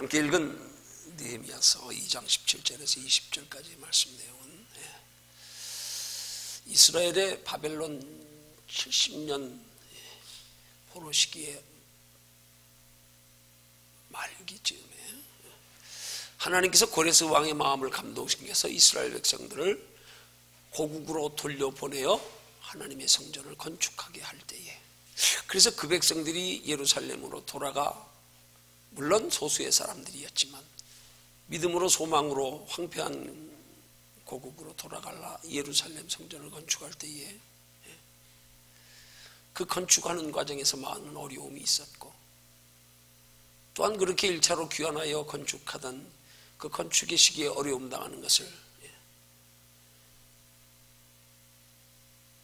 함께 읽은 느헤미야서 2장 17절에서 20절까지 말씀 내용은 이스라엘의 바벨론 70년 포로 시기의 말기쯤에 하나님께서 고레스 왕의 마음을 감동시켜서 이스라엘 백성들을 고국으로 돌려보내어 하나님의 성전을 건축하게 할 때에, 그래서 그 백성들이 예루살렘으로 돌아가 물론 소수의 사람들이었지만 믿음으로 소망으로 황폐한 고국으로 돌아갈라 예루살렘 성전을 건축할 때에 그 건축하는 과정에서 많은 어려움이 있었고, 또한 그렇게 1차로 귀환하여 건축하던 그 건축의 시기에 어려움 당하는 것을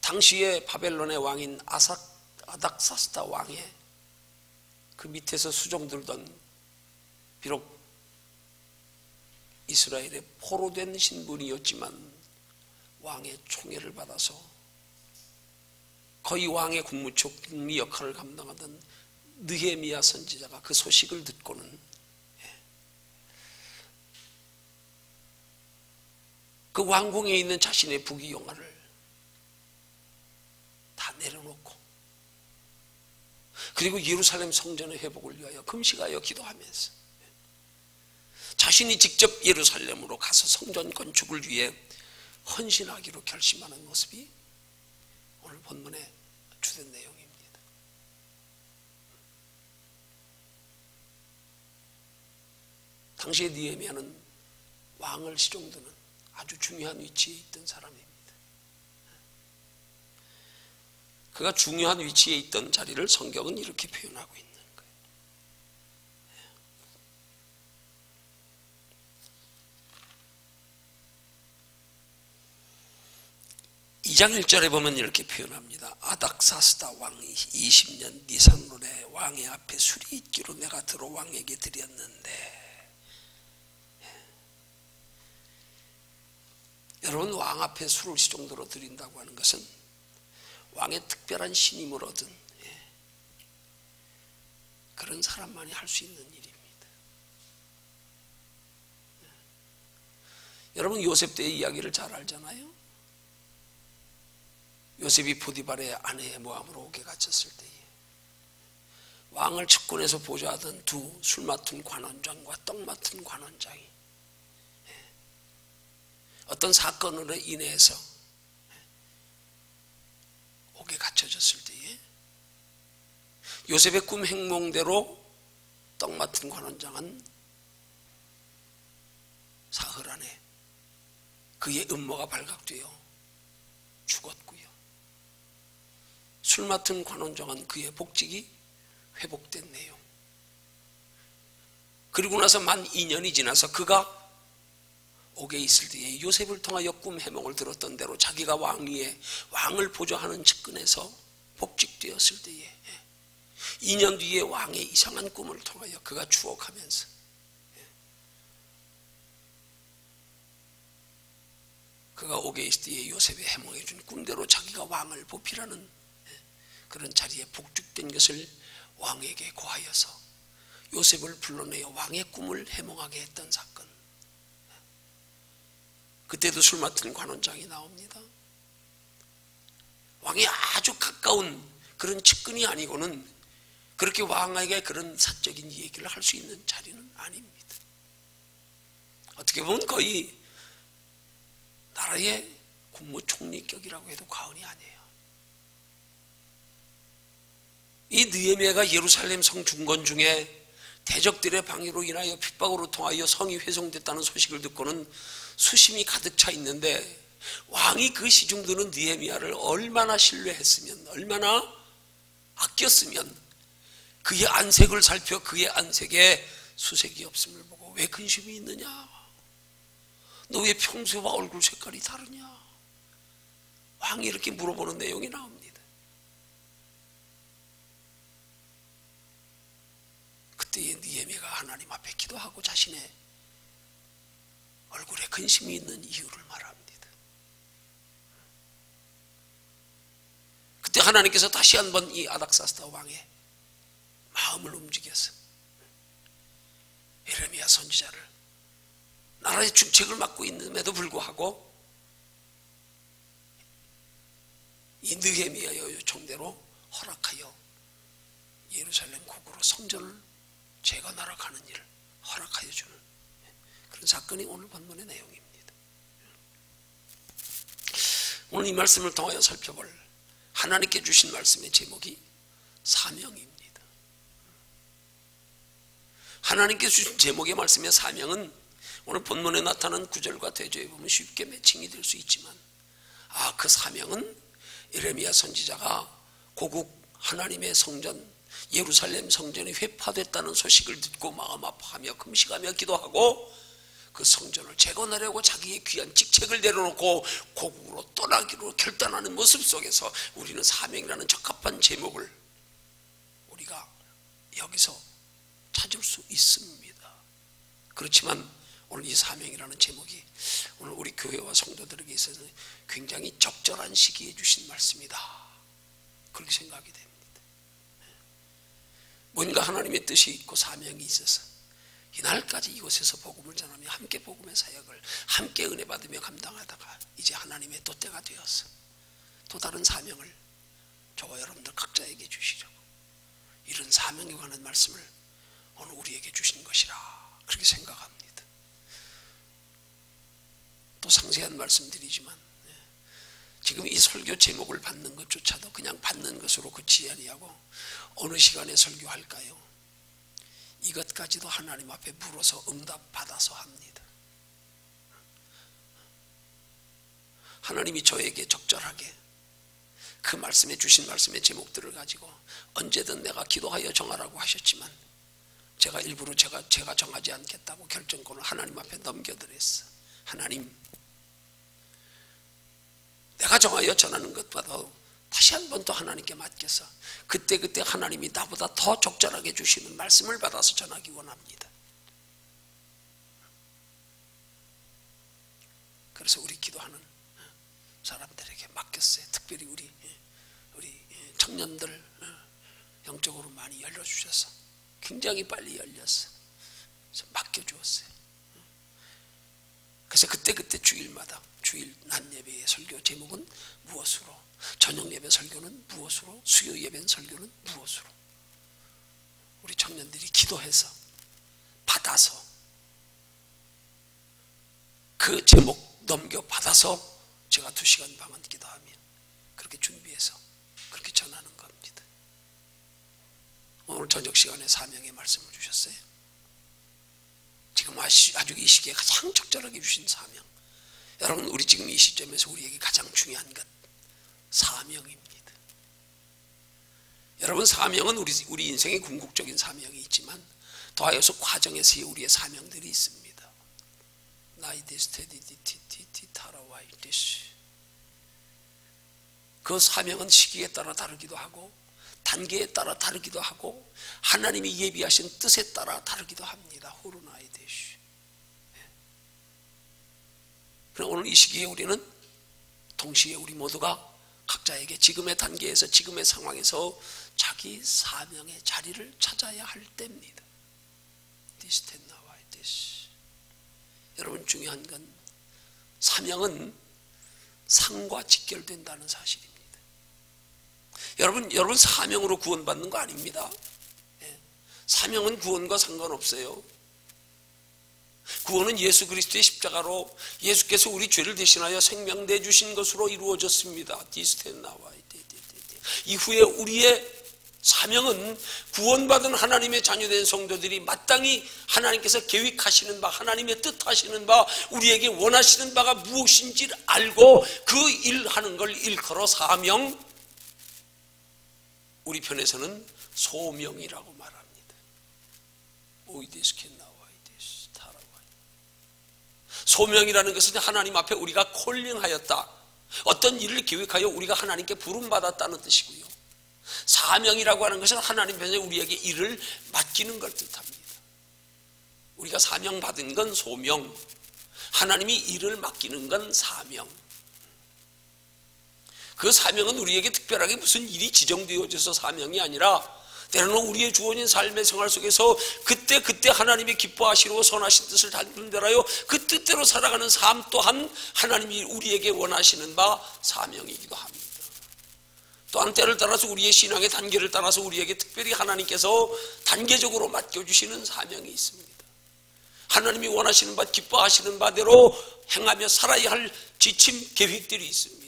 당시에 바벨론의 왕인 아닥사스다 왕의 그 밑에서 수종들던, 비록 이스라엘의 포로된 신분이었지만 왕의 총애를 받아서 거의 왕의 국무총리 역할을 감당하던 느헤미야 선지자가 그 소식을 듣고는 그 왕궁에 있는 자신의 부귀영화를 다 내려놓고, 그리고 예루살렘 성전의 회복을 위하여 금식하여 기도하면서 자신이 직접 예루살렘으로 가서 성전 건축을 위해 헌신하기로 결심하는 모습이 오늘 본문의 주된 내용입니다. 당시에 느헤미야는 왕을 시종드는 아주 중요한 위치에 있던 사람입니다. 그가 중요한 위치에 있던 자리를 성경은 이렇게 표현하고 있는 거예요. 2장 1절에 보면 이렇게 표현합니다. 아닥사스다 왕이 20년 니산롤에 왕의 앞에 술이 있기로 내가 들어 왕에게 드렸는데, 여러분, 왕 앞에 술을 시종도로 드린다고 하는 것은 왕의 특별한 신임을 얻은 그런 사람만이 할 수 있는 일입니다. 여러분, 요셉 때의 이야기를 잘 알잖아요. 요셉이 포디발의 아내의 모함으로 옥에 갇혔을 때에 왕을 측근에서 보좌하던 두 술 맡은 관원장과 떡 맡은 관원장이 어떤 사건으로 인해서 옥에 갇혀졌을 때에 요셉의 꿈 행몽대로 떡 맡은 관원장은 사흘 안에 그의 음모가 발각되어 죽었고요. 술 맡은 관원장은 그의 복직이 회복된 내용. 그리고 나서 만 2년이 지나서 그가 옥에 있을 때에 요셉을 통하여 꿈 해몽을 들었던 대로 자기가 왕을 보좌하는 측근에서 복직되었을 때에 2년 뒤에 왕의 이상한 꿈을 통하여 그가 추억하면서 그가 옥에 있을 때에 요셉이 해몽해 준 꿈대로 자기가 왕을 보필하는 그런 자리에 복직된 것을 왕에게 고하여서 요셉을 불러내어 왕의 꿈을 해몽하게 했던 사건. 그때도 술 맡은 관원장이 나옵니다. 왕이 아주 가까운 그런 측근이 아니고는 그렇게 왕에게 그런 사적인 얘기를 할 수 있는 자리는 아닙니다. 어떻게 보면 거의 나라의 국무총리격이라고 해도 과언이 아니에요. 이 느헤미야가 예루살렘 성 중건 중에 대적들의 방해로 인하여 핍박으로 통하여 성이 훼손됐다는 소식을 듣고는 수심이 가득 차 있는데, 왕이 그 시중드는 느헤미야를 얼마나 신뢰했으면, 얼마나 아꼈으면 그의 안색을 살펴 그의 안색에 수색이 없음을 보고 왜 근심이 있느냐? 너 왜 평소와 얼굴 색깔이 다르냐? 왕이 이렇게 물어보는 내용이 나옵니다. 그때에 느헤미야가 하나님 앞에 기도하고 자신의 얼굴에 근심이 있는 이유를 말합니다. 그때 하나님께서 다시 한번 이 아닥사스다 왕의 마음을 움직여서 예레미야 선지자를 나라의 중책을 맡고 있음에도 불구하고 이 느헤미야의 요청대로 허락하여 예루살렘 고구로 성전을 재건하러 가는 일을 허락하여 주는 그런 사건이 오늘 본문의 내용입니다. 오늘 이 말씀을 통하여 살펴볼 하나님께 주신 말씀의 제목이 사명입니다. 하나님께 주신 제목의 말씀의 사명은 오늘 본문에 나타난 구절과 대조해 보면 쉽게 매칭이 될 수 있지만 그 사명은 예레미야 선지자가 고국 하나님의 성전 예루살렘 성전이 회파됐다는 소식을 듣고 마음 아파하며 금식하며 기도하고 그 성전을 재건하려고 자기의 귀한 직책을 내려놓고 고국으로 떠나기로 결단하는 모습 속에서 우리는 사명이라는 적합한 제목을 우리가 여기서 찾을 수 있습니다. 그렇지만 오늘 이 사명이라는 제목이 오늘 우리 교회와 성도들에게 있어서 굉장히 적절한 시기에 주신 말씀이다, 그렇게 생각이 됩니다. 뭔가 하나님의 뜻이 있고 사명이 있어서 이날까지 이곳에서 복음을 전하며 함께 복음의 사역을 함께 은혜 받으며 감당하다가 이제 하나님의 또 때가 되어서 또 다른 사명을 저와 여러분들 각자에게 주시려고 이런 사명에 관한 말씀을 오늘 우리에게 주신 것이라 그렇게 생각합니다. 또 상세한 말씀드리지만 지금 이 설교 제목을 받는 것조차도 그냥 받는 것으로 그치지 아니하고 어느 시간에 설교할까요? 이것까지도 하나님 앞에 물어서 응답받아서 합니다. 하나님이 저에게 적절하게 그 말씀에 주신 말씀의 제목들을 가지고 언제든 내가 기도하여 정하라고 하셨지만 제가 일부러 제가 정하지 않겠다고 결정권을 하나님 앞에 넘겨드렸어. 하나님, 내가 정하여 전하는 것보다 다시 한 번 또 하나님께 맡겨서 그때 하나님이 나보다 더 적절하게 주시는 말씀을 받아서 전하기 원합니다. 그래서 우리 기도하는 사람들에게 맡겼어요. 특별히 우리 청년들 영적으로 많이 열려주셔서 굉장히 빨리 열렸어. 그래서 맡겨주었어요. 그래서 그때 주일마다 주일 낮 예배의 설교 제목은 무엇으로, 저녁 예배 설교는 무엇으로, 수요 예배 설교는 무엇으로 우리 청년들이 기도해서 받아서 그 제목 넘겨받아서 제가 2시간 반은 기도하며 그렇게 준비해서 그렇게 전하는 겁니다. 오늘 저녁 시간에 사명의 말씀을 주셨어요. 지금 아주 이 시기에 가장 적절하게 주신 사명, 여러분 우리 지금 이 시점에서 우리에게 가장 중요한 것 사명입니다. 여러분 사명은 우리 인생의 궁극적인 사명이 있지만 더하여서 과정에서의 우리의 사명들이 있습니다. 그 사명은 시기에 따라 다르기도 하고 단계에 따라 다르기도 하고 하나님이 예비하신 뜻에 따라 다르기도 합니다. 그럼 오늘 이 시기에 우리는 동시에 우리 모두가 각자에게 지금의 단계에서 지금의 상황에서 자기 사명의 자리를 찾아야 할 때입니다. 여러분 중요한 건 사명은 상과 직결된다는 사실입니다. 여러분 사명으로 구원받는 거 아닙니다. 사명은 구원과 상관없어요. 구원은 예수 그리스도의 십자가로 예수께서 우리 죄를 대신하여 생명 내주신 것으로 이루어졌습니다. 이후에 우리의 사명은 구원받은 하나님의 자녀된 성도들이 마땅히 하나님께서 계획하시는 바, 하나님의 뜻하시는 바, 우리에게 원하시는 바가 무엇인지를 알고 그 일하는 걸 일컬어 사명, 우리 편에서는 소명이라고 말합니다. 소명이라는 것은 하나님 앞에 우리가 콜링하였다, 어떤 일을 계획하여 우리가 하나님께 부름받았다는 뜻이고요. 사명이라고 하는 것은 하나님 편에 우리에게 일을 맡기는 걸 뜻합니다. 우리가 사명받은 건 소명, 하나님이 일을 맡기는 건 사명. 그 사명은 우리에게 특별하게 무슨 일이 지정되어져서 사명이 아니라 때로는 우리의 주어진 삶의 생활 속에서 그때 하나님이 기뻐하시고 선하신 뜻을 분별하여 그 뜻대로 살아가는 삶 또한 하나님이 우리에게 원하시는 바 사명이기도 합니다. 또한 때를 따라서 우리의 신앙의 단계를 따라서 우리에게 특별히 하나님께서 단계적으로 맡겨주시는 사명이 있습니다. 하나님이 원하시는 바 기뻐하시는 바대로 행하며 살아야 할 지침 계획들이 있습니다.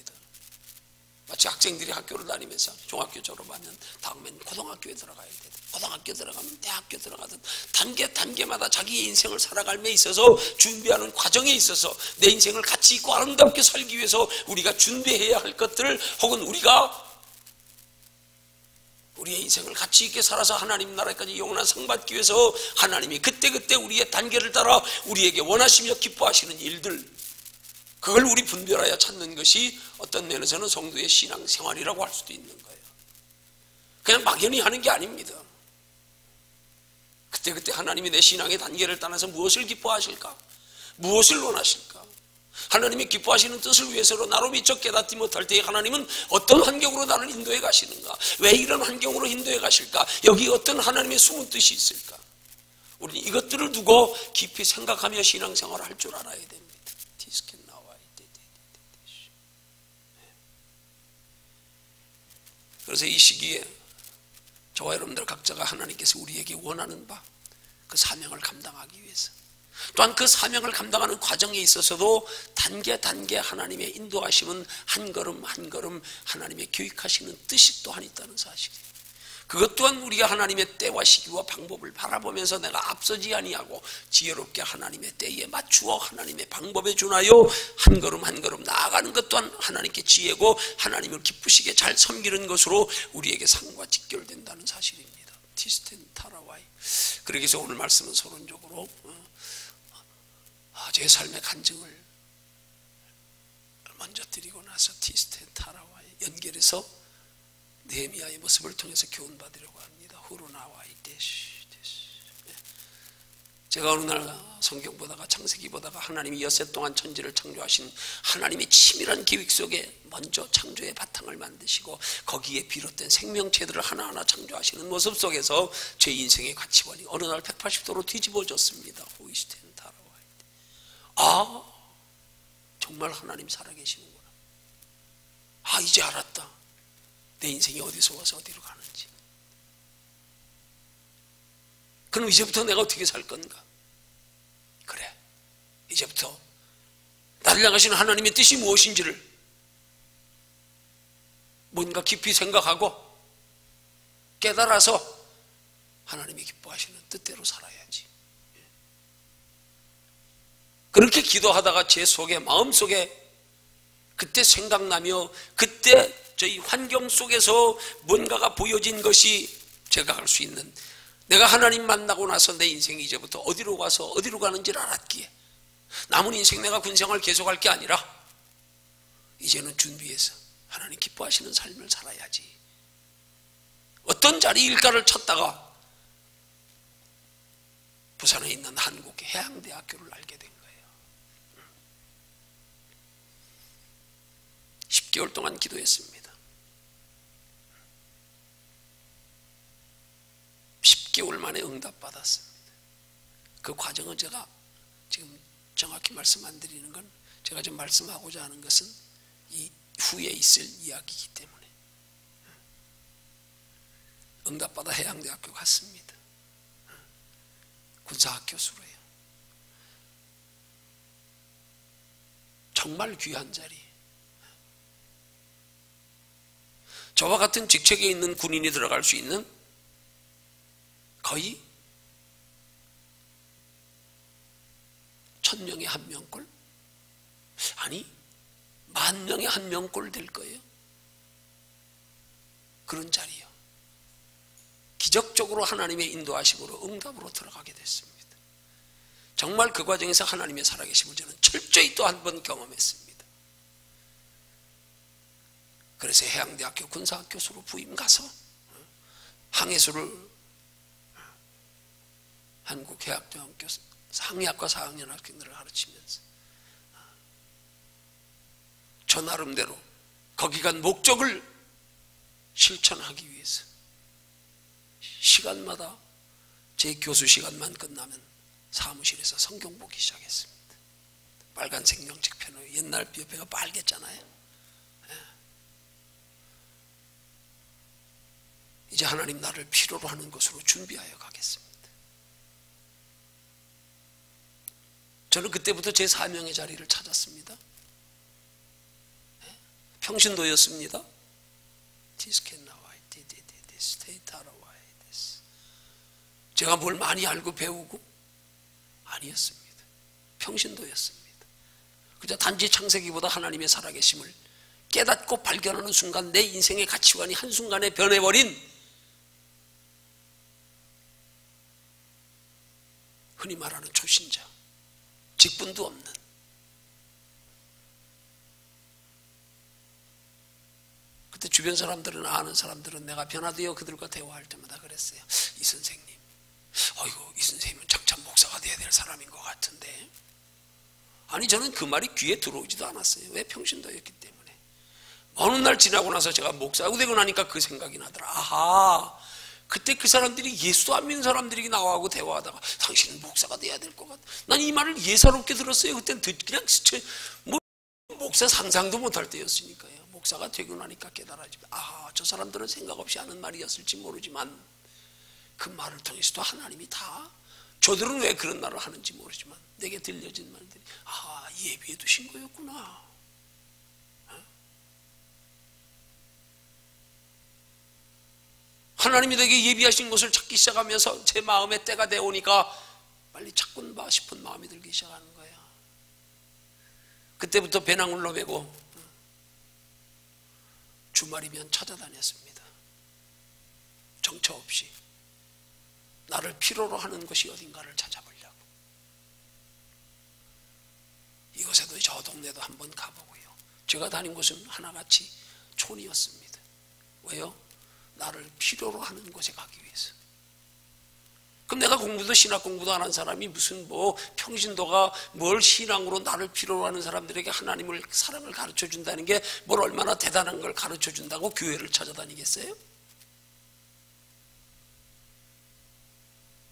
마치 학생들이 학교를 다니면서 중학교 졸업하면 다음엔 고등학교에 들어가야 돼. 고등학교 들어가면 대학교 들어가든 단계마다 자기의 인생을 살아감에 있어서 준비하는 과정에 있어서 내 인생을 가치 있고 아름답게 살기 위해서 우리가 준비해야 할 것들, 혹은 우리가 우리의 인생을 가치 있게 살아서 하나님 나라까지 영원한 상 받기 위해서 하나님이 그때 우리의 단계를 따라 우리에게 원하시며 기뻐하시는 일들, 그걸 우리 분별하여 찾는 것이 어떤 면에서는 성도의 신앙생활이라고 할 수도 있는 거예요. 그냥 막연히 하는 게 아닙니다. 그때 하나님이 내 신앙의 단계를 따라서 무엇을 기뻐하실까? 무엇을 원하실까? 하나님이 기뻐하시는 뜻을 위해서로 나로 미처 깨닫지 못할 때에 하나님은 어떤 환경으로 나를 인도해 가시는가? 왜 이런 환경으로 인도해 가실까? 여기 어떤 하나님의 숨은 뜻이 있을까? 우리는 이것들을 두고 깊이 생각하며 신앙생활을 할 줄 알아야 됩니다. 그래서 이 시기에 저와 여러분들 각자가 하나님께서 우리에게 원하는 바, 그 사명을 감당하기 위해서, 또한 그 사명을 감당하는 과정에 있어서도 단계 하나님의 인도하심은 한 걸음 한 걸음 하나님의 교육하시는 뜻이 또한 있다는 사실이에요. 그것 또한 우리가 하나님의 때와 시기와 방법을 바라보면서 내가 앞서지 아니하고 지혜롭게 하나님의 때에 맞추어 하나님의 방법에 준하여 한 걸음 한 걸음 나아가는 것 또한 하나님께 지혜고 하나님을 기쁘시게 잘 섬기는 것으로 우리에게 상과 직결된다는 사실입니다. 티스텐 타라와이. 그러기 위해서 오늘 말씀은 서론적으로 제 삶의 간증을 먼저 드리고 나서 티스텐 타라와이 연결해서 느헤미야의 모습을 통해서 교훈받으려고 합니다. 후루나와이 데시. 제가 어느 날 성경 보다가 창세기 보다가 하나님이 엿새 동안 천지를 창조하신 하나님의 치밀한 계획 속에 먼저 창조의 바탕을 만드시고 거기에 비롯된 생명체들을 하나하나 창조하시는 모습 속에서 제 인생의 가치관이 어느 날 180도로 뒤집어졌습니다. 호이스텐 타라와이. 정말 하나님 살아계시는구나. 이제 알았다. 내 인생이 어디서 와서 어디로 가는지. 그럼 이제부터 내가 어떻게 살 건가? 그래, 이제부터 나를 향하시는 하나님의 뜻이 무엇인지를 뭔가 깊이 생각하고 깨달아서 하나님이 기뻐하시는 뜻대로 살아야지. 그렇게 기도하다가 제 속에, 마음속에 그때 생각나며 그때 저희 환경 속에서 뭔가가 보여진 것이 제가 할 수 있는, 내가 하나님 만나고 나서 내 인생이 이제부터 어디로 가서 어디로 가는지를 알았기에 남은 인생 내가 군생활 계속할 게 아니라 이제는 준비해서 하나님 기뻐하시는 삶을 살아야지. 어떤 자리일까를 찾다가 부산에 있는 한국 해양대학교를 알게 된 거예요. 10개월 동안 기도했습니다. 10개월 만에 응답받았습니다. 그 과정은 제가 지금 정확히 말씀 안 드리는 건, 제가 지금 말씀하고자 하는 것은 이 후에 있을 이야기이기 때문에. 응답받아 해양대학교 갔습니다. 군사학 교수로요. 정말 귀한 자리. 저와 같은 직책에 있는 군인이 들어갈 수 있는 거의 1000명에 1명꼴? 아니, 10,000명에 1명꼴 될 거예요. 그런 자리요. 기적적으로 하나님의 인도하심으로 응답으로 들어가게 됐습니다. 정말 그 과정에서 하나님의 살아계심을 저는 철저히 또 한 번 경험했습니다. 그래서 해양대학교 군사학 교수로 부임 가서 항해술을 한국해양대학교 상해학과 4학년 학생들을 가르치면서 저 나름대로 거기 간 목적을 실천하기 위해서 시간마다 제 교수 시간만 끝나면 사무실에서 성경 보기 시작했습니다. 빨간색 명책편을, 옛날 옆에가 빨갰잖아요. 이제 하나님 나를 필요로 하는 것으로 준비하여 가겠습니다. 저는 그때부터 제 사명의 자리를 찾았습니다. 평신도였습니다. 제가 뭘 많이 알고 배우고 아니었습니다. 평신도였습니다. 그저 단지 창세기보다 하나님의 살아계심을 깨닫고 발견하는 순간 내 인생의 가치관이 한순간에 변해버린, 흔히 말하는 초신자, 직분도 없는, 그때 주변 사람들은, 아는 사람들은 내가 변화되어 그들과 대화할 때마다 그랬어요. 이 선생님, 어이구, 이 선생님은 장참 목사가 돼야 될 사람인 것 같은데. 아니, 저는 그 말이 귀에 들어오지도 않았어요. 왜? 평신도였기 때문에. 어느 날 지나고 나서 제가 목사가 되고 나니까 그 생각이 나더라. 아하, 그때 그 사람들이 예수도 안 믿는 사람들이 나와하고 대화하다가 당신은 목사가 돼야 될 것 같아. 난 이 말을 예사롭게 들었어요. 그때는 그냥 뭐 목사 상상도 못할 때였으니까요. 목사가 되고 나니까 깨달아지고, 아하, 저 사람들은 생각 없이 하는 말이었을지 모르지만 그 말을 통해서도 하나님이 다, 저들은 왜 그런 말을 하는지 모르지만 내게 들려진 말들이, 아, 예비해 두신 거였구나. 하나님이 내게 예비하신 것을 찾기 시작하면서 제 마음의 때가 되오니까 빨리 찾군가 싶은 마음이 들기 시작하는 거예요. 그때부터 배낭울로 메고 주말이면 찾아다녔습니다. 정처 없이 나를 필요로 하는 것이 어딘가를 찾아보려고. 이곳에도 저 동네도 한번 가보고요. 제가 다닌 곳은 하나같이 촌이었습니다. 왜요? 나를 필요로 하는 곳에 가기 위해서. 그럼 내가 공부도 신학 공부도 안 한 사람이 무슨 뭐 평신도가 뭘 신앙으로 나를 필요로 하는 사람들에게 하나님을, 사랑을 가르쳐 준다는 게 뭘 얼마나 대단한 걸 가르쳐 준다고 교회를 찾아다니겠어요?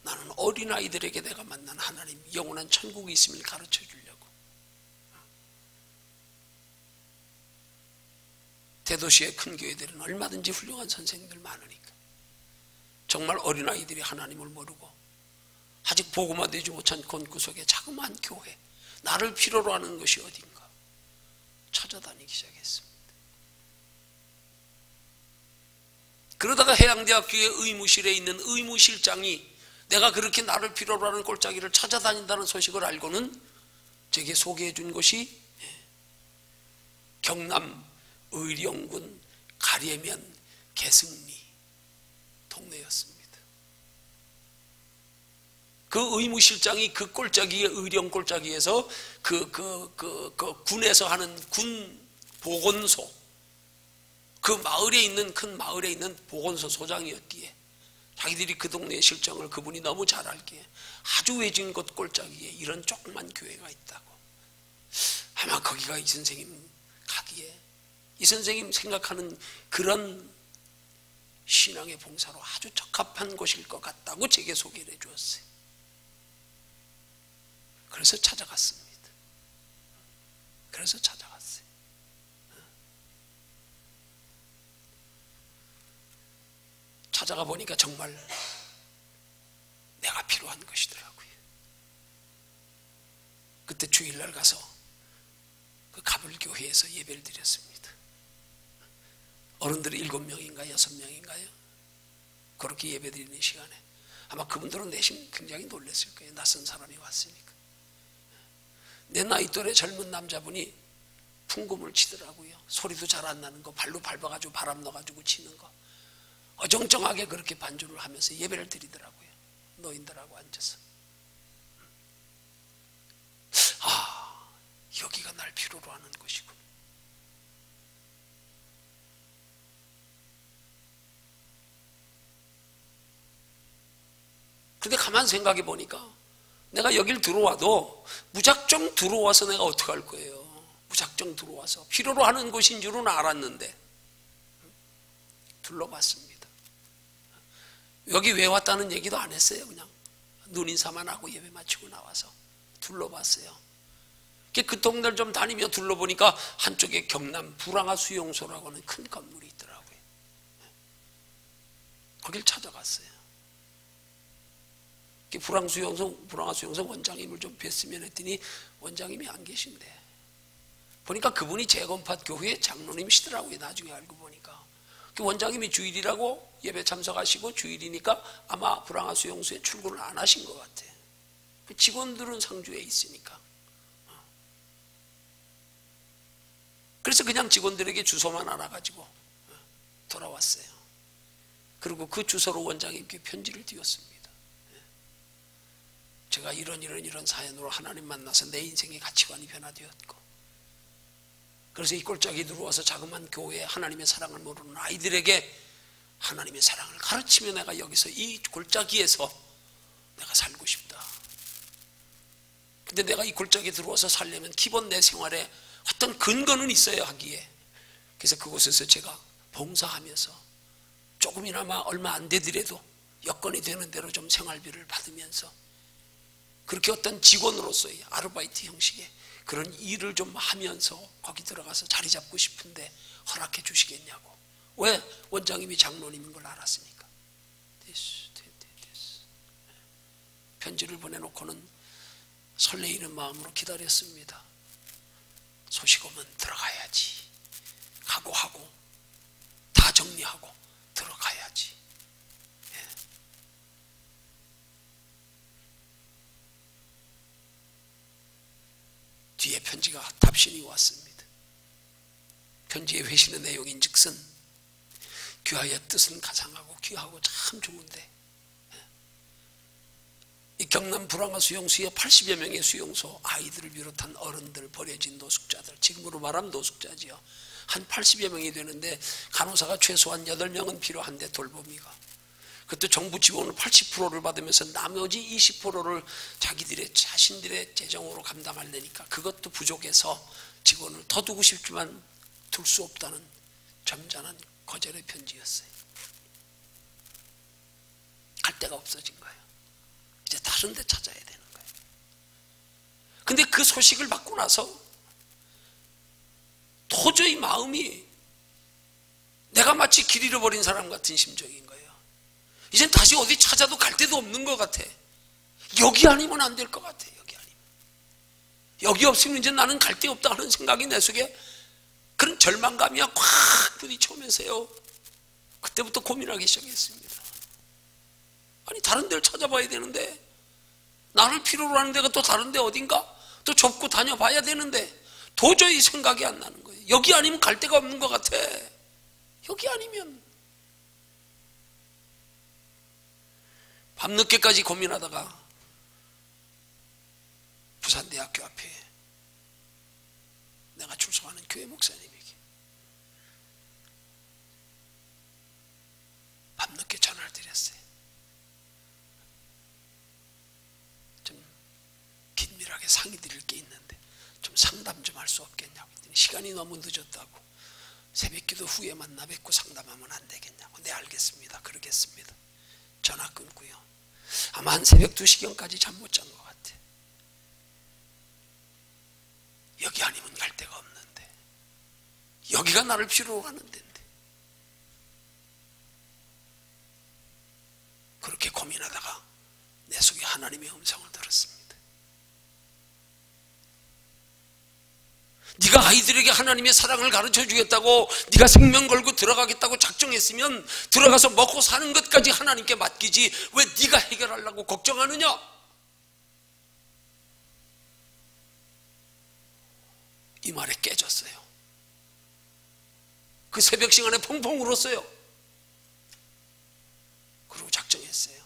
나는 어린아이들에게 내가 만난 하나님, 영원한 천국이 있음을 가르쳐 주려고. 대도시의 큰 교회들은 얼마든지 훌륭한 선생님들 많으니까 정말 어린아이들이 하나님을 모르고 아직 복음화 되지 못한 곳구석에 자그마한 교회, 나를 필요로 하는 것이 어딘가 찾아다니기 시작했습니다. 그러다가 해양대학교의 의무실에 있는 의무실장이 내가 그렇게 나를 필요로 하는 꼴짜기를 찾아다닌다는 소식을 알고는 제게 소개해 준 곳이 경남 의령군 가례면 개승리 동네였습니다. 그 의무실장이 그 꼴짜기의 의령 꼴짜기에서 그 군에서 하는 군 보건소, 그 마을에 있는, 큰 마을에 있는 보건소 소장이었기에 자기들이 그 동네의 실정을 그분이 너무 잘 알기에 아주 외진 곳 꼴짜기에 이런 조그만 교회가 있다고. 아마 거기가 이 선생님 가기에, 이 선생님 생각하는 그런 신앙의 봉사로 아주 적합한 곳일 것 같다고 제게 소개를 해 주었어요. 그래서 찾아갔습니다. 그래서 찾아갔어요. 찾아가 보니까 정말 내가 필요한 것이더라고요. 그때 주일날 가서 그 가불교회에서 예배를 드렸습니다. 어른들이 7명인가 6명인가요? 그렇게 예배 드리는 시간에 아마 그분들은 내심 굉장히 놀랐을 거예요. 낯선 사람이 왔으니까. 내 나이 또래 젊은 남자분이 풍금을 치더라고요. 소리도 잘 안 나는 거, 발로 밟아가지고 바람 넣어가지고 치는 거, 어정쩡하게 그렇게 반주를 하면서 예배를 드리더라고요. 노인들하고 앉아서. 아, 여기가 날 필요로 하는 곳이군. 근데 가만 생각해 보니까 내가 여길 들어와도 무작정 들어와서 내가 어떻게 할 거예요? 무작정 들어와서 필요로 하는 곳인 줄은 알았는데 둘러봤습니다. 여기 왜 왔다는 얘기도 안 했어요. 그냥 눈인사만 하고 예배 마치고 나와서 둘러봤어요. 그 동네를 좀 다니며 둘러보니까 한쪽에 경남 불황화 수용소라고 하는 큰 건물이 있더라고요. 거길 찾아갔어요. 불황화 수용소 원장님을 좀 뵀으면 했더니 원장님이 안 계신데, 보니까 그분이 재건팟 교회 장로님이시더라고요. 나중에 알고 보니까 그 원장님이 주일이라고 예배 참석하시고 주일이니까 아마 불황화 수용소에 출근을 안 하신 것 같아요. 직원들은 상주에 있으니까. 그래서 그냥 직원들에게 주소만 알아가지고 돌아왔어요. 그리고 그 주소로 원장님께 편지를 띄웠습니다. 제가 이런 사연으로 하나님 만나서 내 인생의 가치관이 변화되었고, 그래서 이 꼴짝이 들어와서 자그마한 교회에 하나님의 사랑을 모르는 아이들에게 하나님의 사랑을 가르치며 내가 여기서 이 골짜기에서 내가 살고 싶다. 근데 내가 이 골짜기에 들어와서 살려면 기본 내 생활에 어떤 근거는 있어야 하기에, 그래서 그곳에서 제가 봉사하면서 조금이나마 얼마 안 되더라도 여건이 되는 대로 좀 생활비를 받으면서 그렇게 어떤 직원으로서의 아르바이트 형식의 그런 일을 좀 하면서 거기 들어가서 자리 잡고 싶은데 허락해 주시겠냐고. 왜? 원장님이 장로님인 걸 알았으니까. 편지를 보내놓고는 설레이는 마음으로 기다렸습니다. 소식 오면 들어가야지. 각오하고 다 정리하고 들어가야지. 예. 뒤에 편지가 답신이 왔습니다. 편지의 회신의 내용인즉슨 귀하의 뜻은 가상하고 귀하고 참 좋은데, 이 경남 불황화 수용소에 80여 명의 수용소 아이들을 비롯한 어른들, 버려진 노숙자들, 지금으로 말하면 노숙자지요. 한 80여 명이 되는데 간호사가 최소한 8명은 필요한데 돌보미가. 그것도 정부 지원을 80%를 받으면서 나머지 20%를 자신들의 재정으로 감당하려니까 그것도 부족해서 직원을 더 두고 싶지만 둘 수 없다는 점잖은 거절의 편지였어요. 갈 데가 없어진 거예요. 이제 다른 데 찾아야 되는 거예요. 근데 그 소식을 받고 나서 도저히 마음이, 내가 마치 길 잃어버린 사람 같은 심정인 거예요. 이젠 다시 어디 찾아도 갈 데도 없는 것 같아. 여기 아니면 안 될 것 같아. 여기 아니면. 여기 없으면 이제 나는 갈 데 없다 하는 생각이 내 속에 그런 절망감이야 콱 부딪혀오면서요, 그때부터 고민하기 시작했습니다. 아니 다른 데를 찾아봐야 되는데, 나를 필요로 하는 데가 또 다른 데 어딘가 또 접고 다녀봐야 되는데 도저히 생각이 안 나는 거예요. 여기 아니면 갈 데가 없는 것 같아. 여기 아니면. 밤늦게까지 고민하다가 부산대학교 앞에 내가 출석하는 교회 목사님에게 밤늦게 전화를 드렸어요. 좀 긴밀하게 상의 드릴 게 있는데 좀 상담 좀 할 수 없겠냐고 했더니 시간이 너무 늦었다고, 새벽기도 후에 만나 뵙고 상담하면 안 되겠냐고. 네 알겠습니다. 그러겠습니다. 전화 끊고요. 아마 한 새벽 2시경까지 잠 못 잔 것 같아. 여기 아니면 갈 데가 없는데, 여기가 나를 필요로 하는 데인데. 그렇게 고민하다가 내 속에 하나님의 음성을 들었습니다. 네가 아이들에게 하나님의 사랑을 가르쳐 주겠다고, 네가 생명 걸고 들어가겠다고 작정했으면 들어가서 먹고 사는 것까지 하나님께 맡기지 왜 네가 해결하려고 걱정하느냐? 이 말에 깨졌어요. 그 새벽 시간에 펑펑 울었어요. 그리고 작정했어요.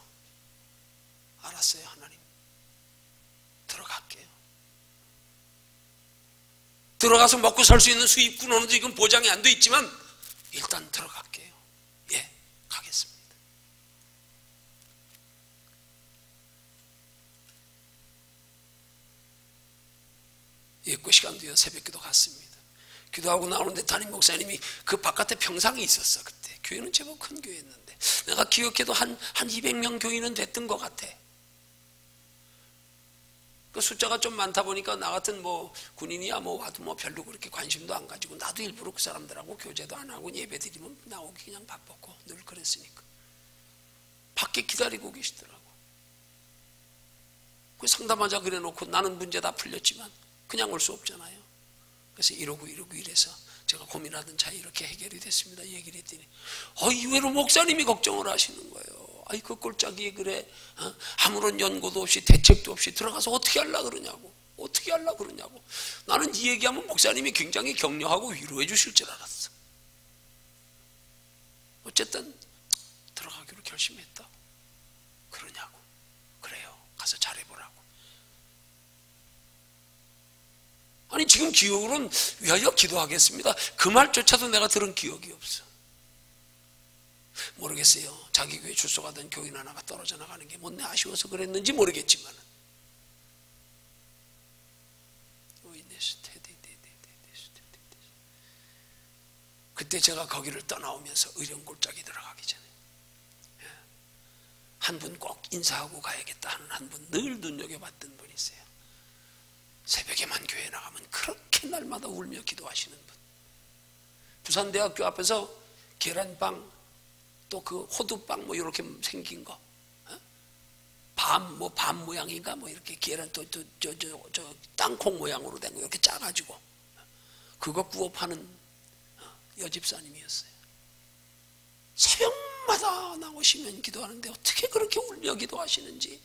알았어요. 하나님 들어갈게요. 들어가서 먹고 살 수 있는 수입군은 지금 보장이 안 돼 있지만 일단 들어갈게요. 예, 가겠습니다. 예고 시간 뒤에 새벽기도 갔습니다. 기도하고 나오는데 담임 목사님이 그 바깥에 평상이 있었어. 그때 교회는 제법 큰 교회였는데 내가 기억해도 한 200명 교인은 됐던 것 같아. 그 숫자가 좀 많다 보니까 나 같은 뭐 군인이야 뭐 와도 뭐 별로 그렇게 관심도 안 가지고 나도 일부러 그 사람들하고 교제도 안 하고 예배 드리면 나오기 그냥 바빴고 늘 그랬으니까 밖에 기다리고 계시더라고. 그 상담하자 그래 놓고 나는 문제 다 풀렸지만 그냥 올 수 없잖아요. 그래서 이러고 이래서 제가 고민하던 차에 이렇게 해결이 됐습니다. 얘기를 했더니 이외로 목사님이 걱정을 하시는 거예요. 아이 그 꼴짝이 그래 아무런 연고도 없이 대책도 없이 들어가서 어떻게 하려고 그러냐고. 나는 이 얘기하면 목사님이 굉장히 격려하고 위로해 주실 줄 알았어. 어쨌든 들어가기로 결심했다. 그러냐고. 그래요, 가서 잘해보라고. 아니 지금 기억으로는 위하여 기도하겠습니다 그 말조차도 내가 들은 기억이 없어. 모르겠어요. 자기 교회 출석하던 교인 하나가 떨어져 나가는 게 못내 아쉬워서 그랬는지 모르겠지만 그때 제가 거기를 떠나오면서 의령골짜기 들어가기 전에 한 분 꼭 인사하고 가야겠다 하는 한 분 늘 눈여겨봤던 분이 있어요. 새벽에만 교회 나가면 그렇게 날마다 울며 기도하시는 분. 부산대학교 앞에서 계란빵 또 그 호두빵 뭐 이렇게 생긴 거, 밤 모양인가 뭐 이렇게 계란 또 저 땅콩 모양으로 된 거 이렇게 짜가지고 그거 구워 파는 여집사님이었어요. 새벽마다 나오시면 기도하는데 어떻게 그렇게 울며 기도하시는지,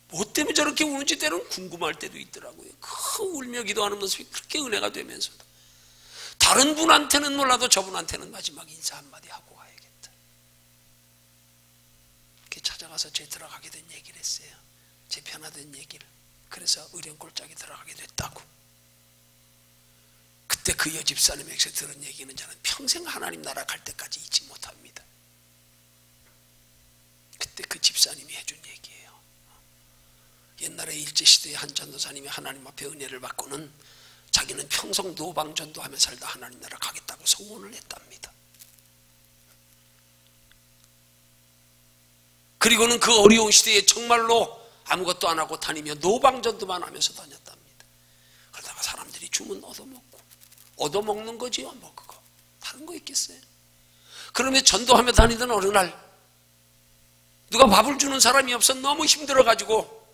뭐 때문에 저렇게 우는지 때로는 궁금할 때도 있더라고요. 그 울며 기도하는 모습이 그렇게 은혜가 되면서도 다른 분한테는 몰라도 저분한테는 마지막 인사 한마디 하고 가야겠다. 이렇게 찾아가서 제 들어가게 된 얘기를 했어요. 제 변화된 얘기를. 그래서 의령골짜기 들어가게 됐다고. 그때 그 여집사님에게서 들은 얘기는 저는 평생 하나님 나라 갈 때까지 잊지 못합니다. 그때 그 집사님이 해준 얘기예요. 옛날에 일제시대에 한 전도사님이 하나님 앞에 은혜를 받고는 자기는 평생 노방전도하며 살다 하나님 나라 가겠다고 소원을 했답니다. 그리고는 그 어려운 시대에 정말로 아무것도 안 하고 다니며 노방전도만 하면서 다녔답니다. 그러다가 사람들이 주면 얻어먹고, 얻어먹는 거지요 뭐 그거 다른 거 있겠어요. 그러면 전도하며 다니던 어느 날 누가 밥을 주는 사람이 없어 너무 힘들어가지고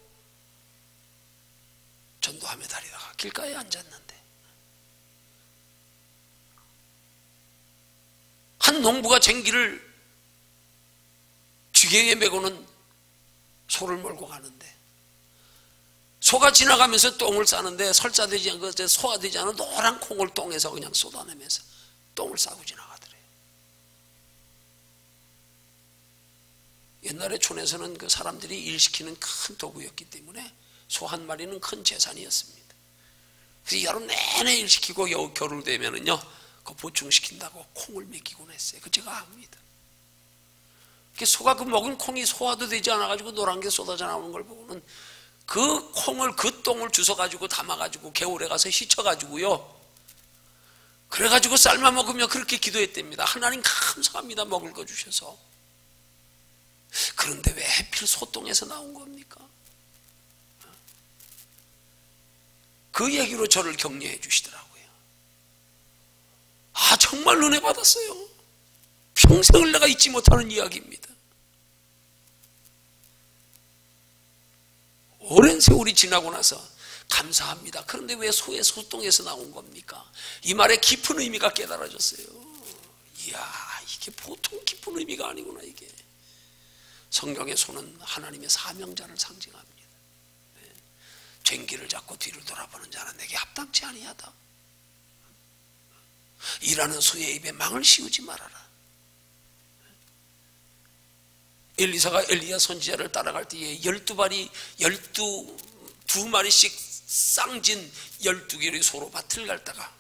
전도하며 다니다가 길가에 앉았는데 한 농부가 쟁기를 쥐갱에 메고는 소를 몰고 가는데 소가 지나가면서 똥을 싸는데 설사되지 않고 소화되지 않은 노란 콩을 똥에서 그냥 쏟아내면서 똥을 싸고 지나가더래요. 옛날에 촌에서는 그 사람들이 일시키는 큰 도구였기 때문에 소 한 마리는 큰 재산이었습니다. 그래서 여름 내내 일시키고 겨울 되면은요 그 보충시킨다고 콩을 먹이곤 했어요. 그 제가 압니다. 소가 그 먹은 콩이 소화도 되지 않아가지고 노란 게 쏟아져 나오는 걸 보고는 그 콩을 그 똥을 주워가지고 담아가지고 겨울에 가서 휘쳐가지고요 그래가지고 삶아 먹으며 그렇게 기도했답니다. 하나님 감사합니다 먹을 거 주셔서. 그런데 왜 하필 소똥에서 나온 겁니까? 그 얘기로 저를 격려해 주시더라고요. 아 정말 은혜 받았어요. 평생을 내가 잊지 못하는 이야기입니다. 오랜 세월이 지나고 나서 감사합니다. 그런데 왜 소의 소똥에서 나온 겁니까? 이 말에 깊은 의미가 깨달아졌어요. 이야 이게 보통 깊은 의미가 아니구나. 이게 성경의 소는 하나님의 사명자를 상징합니다. 쟁기를 잡고 뒤를 돌아보는 자는 내게 합당치 아니하다. 일하는 소의 입에 망을 씌우지 말아라. 엘리사가 엘리야 선지자를 따라갈 때에 12마리씩 쌍진 12개의 소로 밭을 갈다가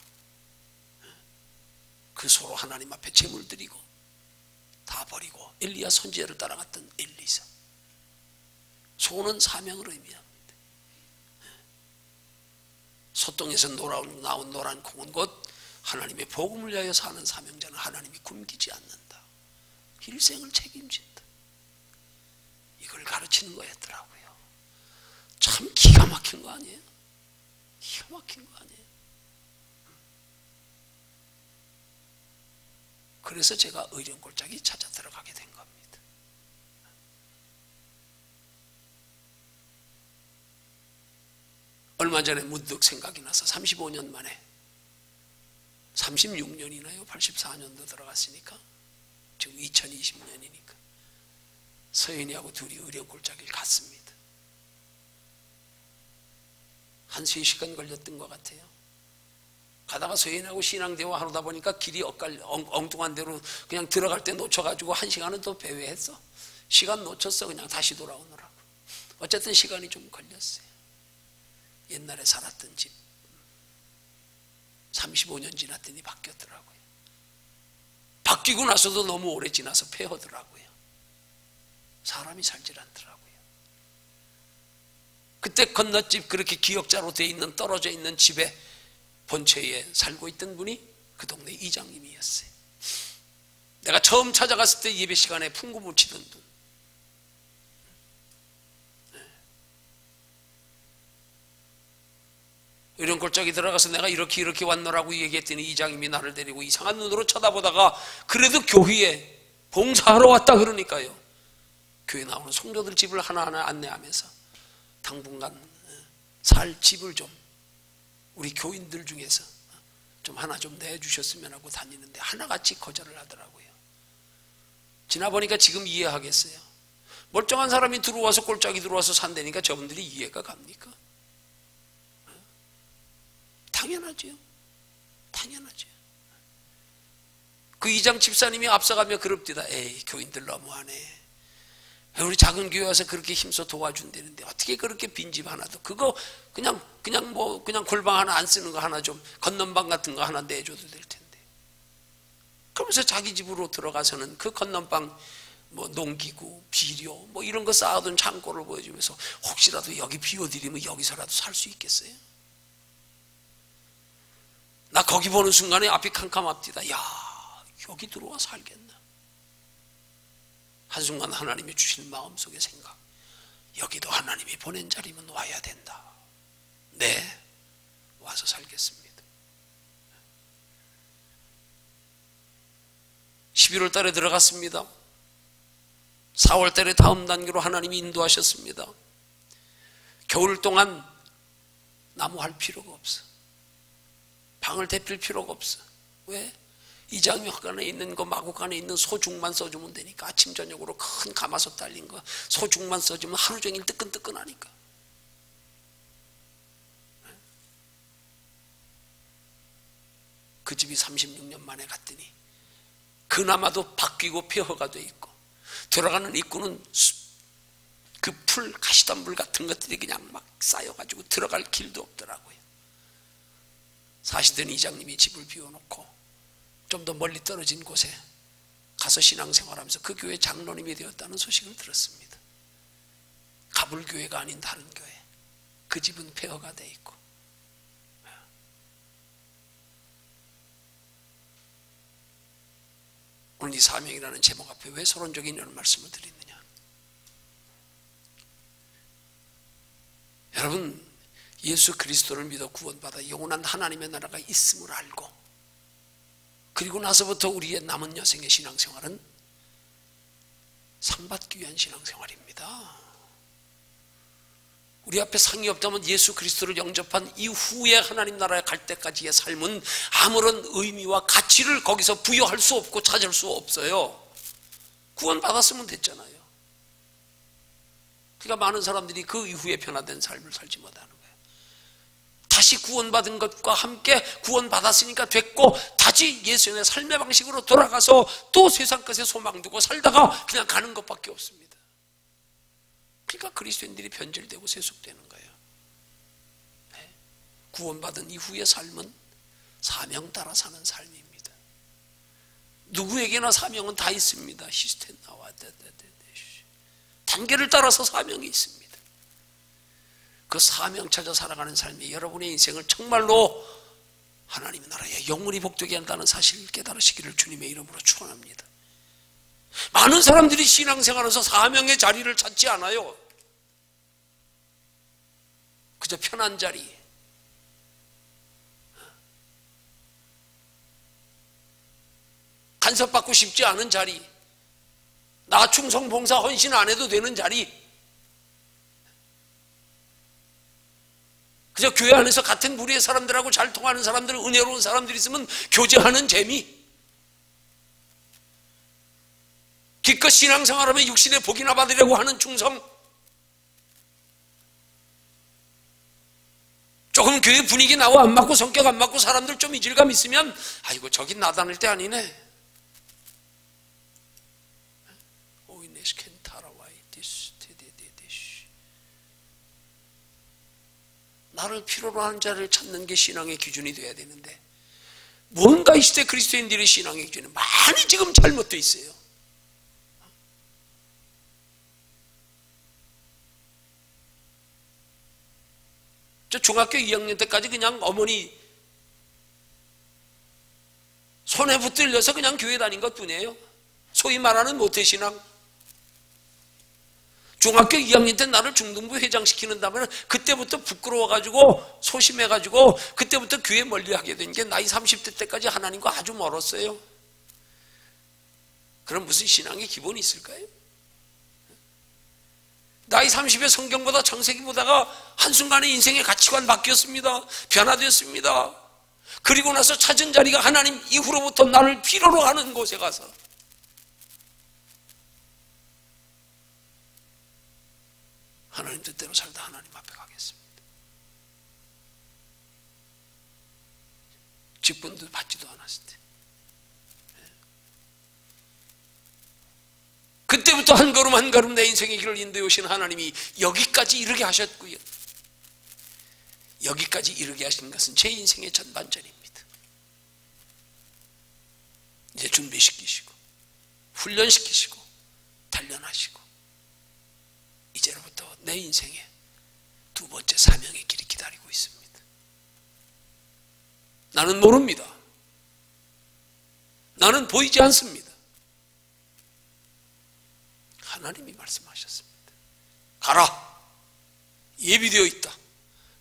그 소로 하나님 앞에 제물 드리고 다 버리고 엘리야 선지자를 따라갔던 엘리사. 소는 사명을 의미합니다. 소똥에서 나온 노란 콩은 곧 하나님의 복음을 위하여 사는 사명자는 하나님이 굶기지 않는다. 일생을 책임진다. 이걸 가르치는 거였더라고요. 참 기가 막힌 거 아니에요? 기가 막힌 거 아니에요? 그래서 제가 의령골짜기 찾아 들어가게 된 겁니다. 얼마 전에 문득 생각이 나서 35년 만에 36년이나요? 84년도 들어갔으니까 지금 2020년이니까 서연이하고 둘이 의령골짜기를 갔습니다. 한 3시간 걸렸던 것 같아요. 가다가 서연하고 신앙대화 하다 보니까 길이 엉뚱한 대로 그냥 들어갈 때 놓쳐가지고 1시간은 또 배회했어. 시간 놓쳤어. 그냥 다시 돌아오느라고. 어쨌든 시간이 좀 걸렸어요. 옛날에 살았던 집 35년 지났더니 바뀌었더라고요. 바뀌고 나서도 너무 오래 지나서 폐허더라고요. 사람이 살질 않더라고요. 그때 건너집 그렇게 기역자로 되어 있는 떨어져 있는 집에 본처에 살고 있던 분이 그 동네 이장님이었어요. 내가 처음 찾아갔을 때 예배 시간에 풍금을 치던 분. 이런 골짜기 들어가서 내가 이렇게 왔노라고 얘기했더니 이장님이 나를 데리고 이상한 눈으로 쳐다보다가 그래도 교회에 봉사하러 왔다 그러니까요. 교회 나오는 성도들 집을 하나하나 안내하면서 당분간 살 집을 좀 우리 교인들 중에서 좀 하나 좀 내주셨으면 하고 다니는데 하나같이 거절을 하더라고요. 지나보니까 지금 이해하겠어요. 멀쩡한 사람이 들어와서 골짜기 들어와서 산다니까 저분들이 이해가 갑니까? 당연하죠. 당연하죠. 그 이장 집사님이 앞서가며 그럽디다. 에이, 교인들 너무하네. 우리 작은 교회 와서 그렇게 힘써 도와준다는데 어떻게 그렇게 빈집 하나도 그거 그냥 골방 하나 안 쓰는 거 하나 좀 건넌방 같은 거 하나 내줘도 될 텐데. 그러면서 자기 집으로 들어가서는 그 건넌방 뭐 농기구, 비료 뭐 이런 거 쌓아둔 창고를 보여주면서 혹시라도 여기 비워드리면 여기서라도 살 수 있겠어요? 나 거기 보는 순간에 앞이 캄캄합디다. 야, 여기 들어와 살겠나? 한순간 하나님이 주신 마음속의 생각, 여기도 하나님이 보낸 자리면 와야 된다. 네, 와서 살겠습니다. 11월 달에 들어갔습니다. 4월 달에 다음 단계로 하나님이 인도하셨습니다. 겨울 동안 나무할 필요가 없어. 방을 데필 필요가 없어. 왜? 이장육간에 있는 거 마구간에 있는 소죽만 써주면 되니까. 아침 저녁으로 큰 가마솥 달린 거 소죽만 써주면 하루 종일 뜨끈뜨끈하니까. 그 집이 36년 만에 갔더니 그나마도 바뀌고 폐허가 돼 있고 들어가는 입구는 그 풀 가시덤불 같은 것들이 그냥 막 쌓여가지고 들어갈 길도 없더라고요. 사시던 이장님이 집을 비워놓고 좀 더 멀리 떨어진 곳에 가서 신앙생활하면서 그 교회 장로님이 되었다는 소식을 들었습니다. 가불교회가 아닌 다른 교회. 그 집은 폐허가 돼 있고. 오늘 이 사명이라는 제목 앞에 왜 서론적인 이런 말씀을 드리느냐. 여러분, 예수 그리스도를 믿어 구원받아 영원한 하나님의 나라가 있음을 알고 그리고 나서부터 우리의 남은 여생의 신앙생활은 상받기 위한 신앙생활입니다. 우리 앞에 상이 없다면 예수 그리스도를 영접한 이후에 하나님 나라에 갈 때까지의 삶은 아무런 의미와 가치를 거기서 부여할 수 없고 찾을 수 없어요. 구원받았으면 됐잖아요. 그러니까 많은 사람들이 그 이후에 변화된 삶을 살지 못하는 거예요. 다시 구원받은 것과 함께 구원받았으니까 됐고 다시 예수님의 삶의 방식으로 돌아가서 또 세상 것에 소망 두고 살다가 그냥 가는 것밖에 없습니다. 그러니까 그리스도인들이 변질되고 세속되는 거예요. 네. 구원받은 이후의 삶은 사명 따라 사는 삶입니다. 누구에게나 사명은 다 있습니다. 시스템 나와 단계를 따라서 사명이 있습니다. 그 사명 찾아 살아가는 삶이 여러분의 인생을 정말로 하나님의 나라에 영원히 복되게 한다는 사실을 깨달으시기를 주님의 이름으로 축원합니다. 많은 사람들이 신앙생활에서 사명의 자리를 찾지 않아요. 그저 편한 자리, 간섭받고 싶지 않은 자리, 나 충성 봉사 헌신 안 해도 되는 자리, 그저 교회 안에서 같은 부류의 사람들하고 잘 통하는 사람들, 은혜로운 사람들이 있으면 교제하는 재미, 기껏 신앙생활하면 육신의 복이나 받으려고 하는 충성, 조금 교회 분위기 나와 안 맞고 성격 안 맞고 사람들 좀 이질감 있으면 아이고 저긴 나 다닐 때 아니네. 나를 필요로 하는 자를 찾는 게 신앙의 기준이 돼야 되는데 뭔가 이 시대 그리스도인들의 신앙의 기준은 많이 지금 잘못되어 있어요. 저 중학교 2학년 때까지 그냥 어머니 손에 붙들려서 그냥 교회 다닌 것 뿐이에요. 소위 말하는 모태신앙. 중학교 2학년 때 나를 중등부 회장시키는다면 그때부터 부끄러워가지고 소심해가지고 그때부터 교회 멀리하게 된 게 나이 30대 때까지 하나님과 아주 멀었어요. 그럼 무슨 신앙의 기본이 있을까요? 나이 30에 성경보다 창세기 보다가 한순간에 인생의 가치관 바뀌었습니다. 변화되었습니다. 그리고 나서 찾은 자리가 하나님 이후로부터 나를 필요로 하는 곳에 가서 하나님 뜻대로 살다 하나님 앞에 가겠습니다. 직분도 받지도 않았을 때 그때부터 한 걸음 한 걸음 내 인생의 길을 인도해 오신 하나님이 여기까지 이르게 하셨고요. 여기까지 이르게 하신 것은 제 인생의 전반전입니다. 이제 준비시키시고 훈련시키시고 단련하시고 이제로부터 내 인생의 두 번째 사명의 길이 기다리고 있습니다. 나는 모릅니다. 나는 보이지 않습니다. 하나님이 말씀하셨습니다. 가라. 예비되어 있다.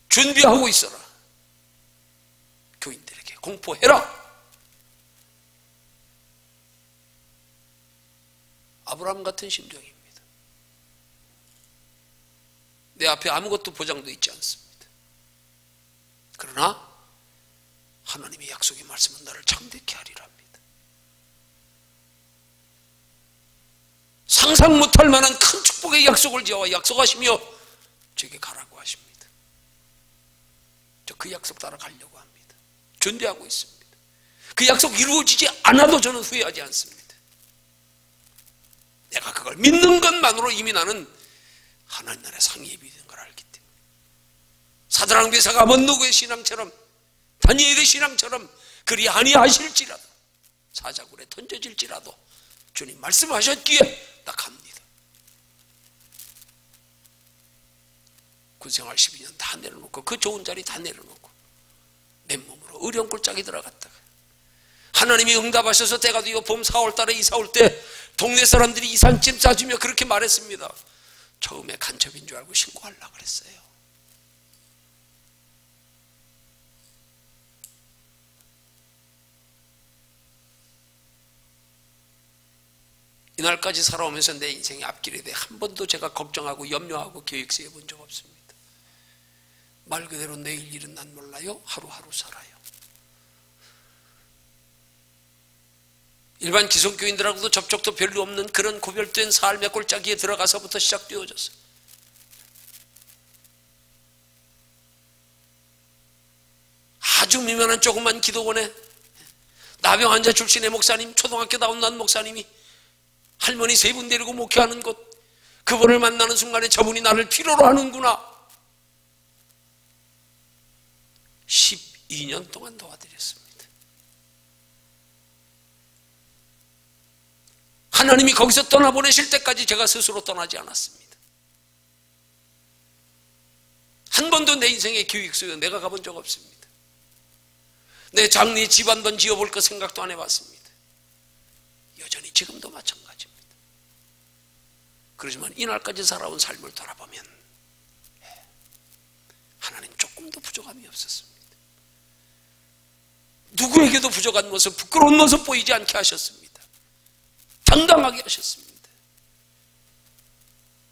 준비하고 있어라. 교인들에게 공포해라. 아브라함 같은 심정입니다. 내 앞에 아무것도 보장도 있지 않습니다. 그러나 하나님의 약속의 말씀은 나를 창대케 하리라 합니다. 상상 못할 만한 큰 축복의 약속을 지어 약속하시며 제게 가라고 하십니다. 저 그 약속 따라 가려고 합니다. 준비하고 있습니다. 그 약속 이루어지지 않아도 저는 후회하지 않습니다. 내가 그걸 믿는 것만으로 이미 나는 하나님 나라의 상이 예비된 걸 알기 때문에 사드락 메삭 아벳느고의 신앙처럼 다니엘의 신앙처럼 그리 아니하실지라도 사자굴에 던져질지라도 주님 말씀하셨기에 딱 합니다. 군생활 12년 다 내려놓고 그 좋은 자리 다 내려놓고 맨몸으로 어려운 꼴짝이 들어갔다가 하나님이 응답하셔서 때가 되어 봄 4월달에 이사 올 때 동네 사람들이 이삿짐 싸주며 그렇게 말했습니다. 처음에 간첩인 줄 알고 신고하려고 그랬어요. 이날까지 살아오면서 내 인생의 앞길에 대해 한 번도 제가 걱정하고 염려하고 계획 세워본 적 없습니다. 말 그대로 내일 일은 난 몰라요. 하루하루 살아요. 일반 기성교인들하고도 접촉도 별로 없는 그런 고별된 삶의 골짜기에 들어가서부터 시작되어졌어요. 아주 미면한 조그만 기도원에 나병 환자 출신의 목사님, 초등학교 나온 난 목사님이 할머니 3분 데리고 목회하는 곳, 그분을 만나는 순간에 저분이 나를 필요로 하는구나. 12년 동안 도와드렸습니다. 하나님이 거기서 떠나보내실 때까지 제가 스스로 떠나지 않았습니다. 한 번도 내 인생의 기획소에 내가 가본 적 없습니다. 내 장래 집 한 번 지어볼 거 생각도 안 해봤습니다. 여전히 지금도 마찬가지입니다. 그렇지만 이날까지 살아온 삶을 돌아보면 하나님 조금도 부족함이 없었습니다. 누구에게도 부족한 모습, 부끄러운 모습 보이지 않게 하셨습니다. 당당하게 하셨습니다.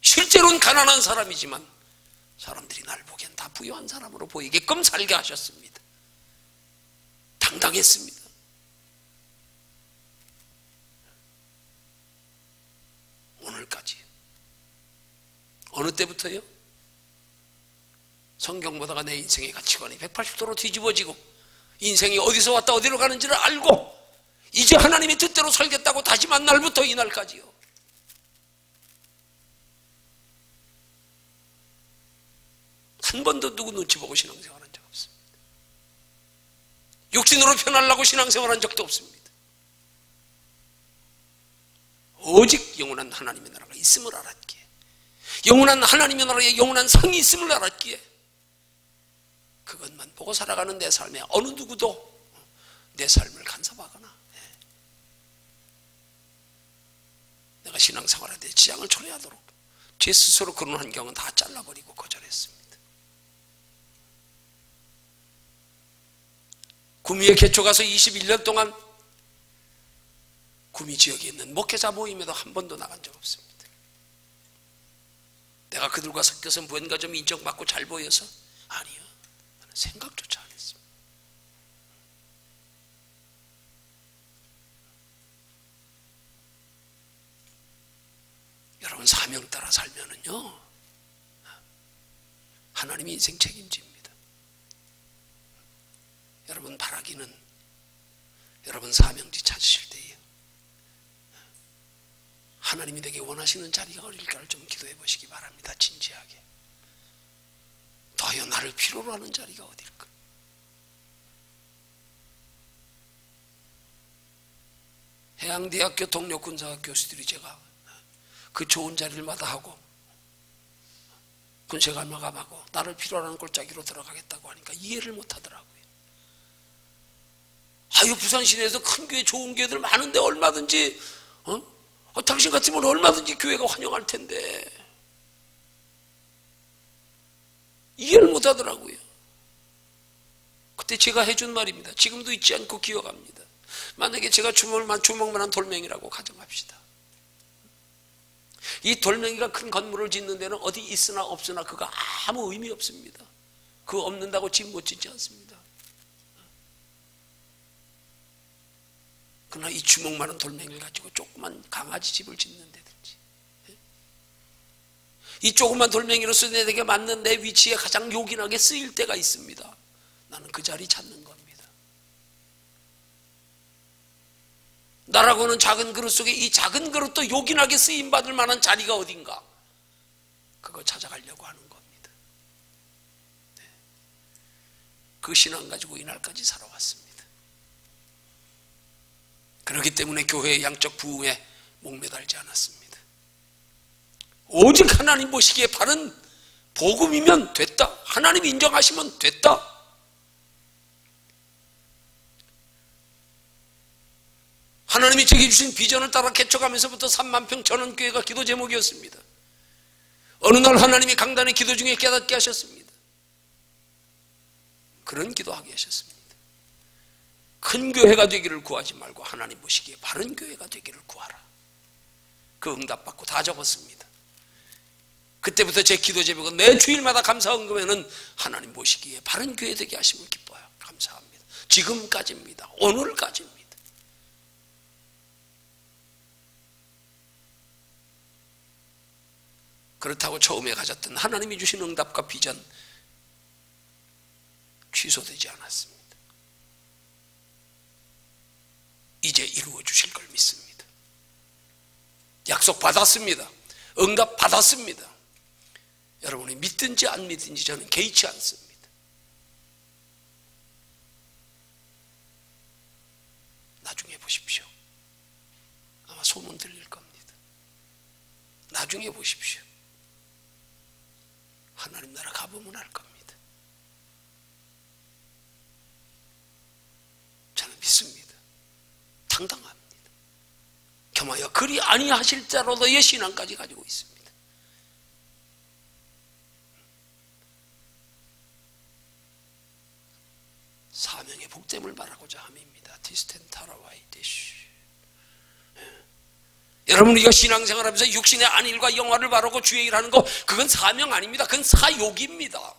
실제로는 가난한 사람이지만 사람들이 날 보기엔 다 부유한 사람으로 보이게끔 살게 하셨습니다. 당당했습니다. 오늘까지. 어느 때부터요? 성경 보다가 내 인생의 가치관이 180도로 뒤집어지고 인생이 어디서 왔다 어디로 가는지를 알고 이제 하나님의 뜻대로 살겠다고 다짐한 날부터 이날까지요. 한 번도 누구 눈치 보고 신앙생활한 적 없습니다. 육신으로 편하려고 신앙생활한 적도 없습니다. 오직 영원한 하나님의 나라가 있음을 알았기에, 영원한 하나님의 나라에 영원한 성이 있음을 알았기에 그것만 보고 살아가는 내 삶에 어느 누구도 내 삶을 간섭하거나 내가 신앙생활에 대해 지장을 초래하도록 제 스스로 그런 환경은 다 잘라버리고 거절했습니다. 구미에 개초 가서 21년 동안 구미 지역에 있는 목회자 모임에도 한 번도 나간 적 없습니다. 내가 그들과 섞여서 무언가 좀 인정받고 잘 보여서? 아니요. 나는 생각조차 안 했습니다. 여러분, 사명 따라 살면은요, 하나님이 인생 책임집니다. 여러분 바라기는 여러분 사명지 찾으실 때에 하나님이 내게 원하시는 자리가 어딜까를 좀 기도해 보시기 바랍니다. 진지하게. 더여 나를 필요로 하는 자리가 어딜까? 해양대학교 동료 군사학 교수들이 제가 그 좋은 자리를 마다하고 군생활 마감하고 나를 필요로 하는 골짜기로 들어가겠다고 하니까 이해를 못하더라고요. 아유, 부산 시내에서 큰 교회, 좋은 교회들 많은데 얼마든지 당신 같으면 얼마든지 교회가 환영할 텐데 이해를 못하더라고요. 그때 제가 해준 말입니다. 지금도 잊지 않고 기억합니다. 만약에 제가 주먹만한 돌멩이라고 가정합시다. 이 돌멩이가 큰 건물을 짓는 데는 어디 있으나 없으나 그거 아무 의미 없습니다. 그거 없는다고 집 못 짓지 않습니다. 그러나 이 주먹만한 돌멩이를 가지고 조그만 강아지 집을 짓는 데든지, 이 조그만 돌멩이로서 내게 맞는 내 위치에 가장 요긴하게 쓰일 때가 있습니다. 나는 그 자리 찾는 겁니다. 나라고는 작은 그릇 속에 이 작은 그릇도 요긴하게 쓰임받을 만한 자리가 어딘가, 그거 찾아가려고 하는 겁니다. 그 신앙 가지고 이날까지 살아왔습니다. 그렇기 때문에 교회의 양적 부흥에 목매달지 않았습니다. 오직 하나님 보시기에 바른 복음이면 됐다. 하나님 인정하시면 됐다. 하나님이 제게 주신 비전을 따라 개척하면서부터 3만 평 전원교회가 기도 제목이었습니다. 어느 날 하나님이 강단의 기도 중에 깨닫게 하셨습니다. 그런 기도하게 하셨습니다. 큰 교회가 되기를 구하지 말고 하나님 보시기에 바른 교회가 되기를 구하라. 그 응답받고 다 적었습니다. 그때부터 제 기도 제목은 매 주일마다 감사 헌금에는 하나님 보시기에 바른 교회 되게 하심을 기뻐요. 감사합니다. 지금까지입니다. 오늘까지입니다. 그렇다고 처음에 가졌던 하나님이 주신 응답과 비전 취소되지 않았습니다. 이제 이루어 주실 걸 믿습니다. 약속 받았습니다. 응답 받았습니다. 여러분이 믿든지 안 믿든지 저는 개의치 않습니다. 나중에 보십시오. 아마 소문 들릴 겁니다. 나중에 보십시오. 하나님 나라 가보면 알 겁니다. 동하여 그리 아니하실 자로도의 신앙까지 가지고 있습니다. 사명의 복됨을 말하고자 함입니다. 디스텐타라와이데시. 여러분, 우리가 신앙생활하면서 육신의 안일과 영화를 바라고 주의 일하는 거, 그건 사명 아닙니다. 그건 사욕입니다.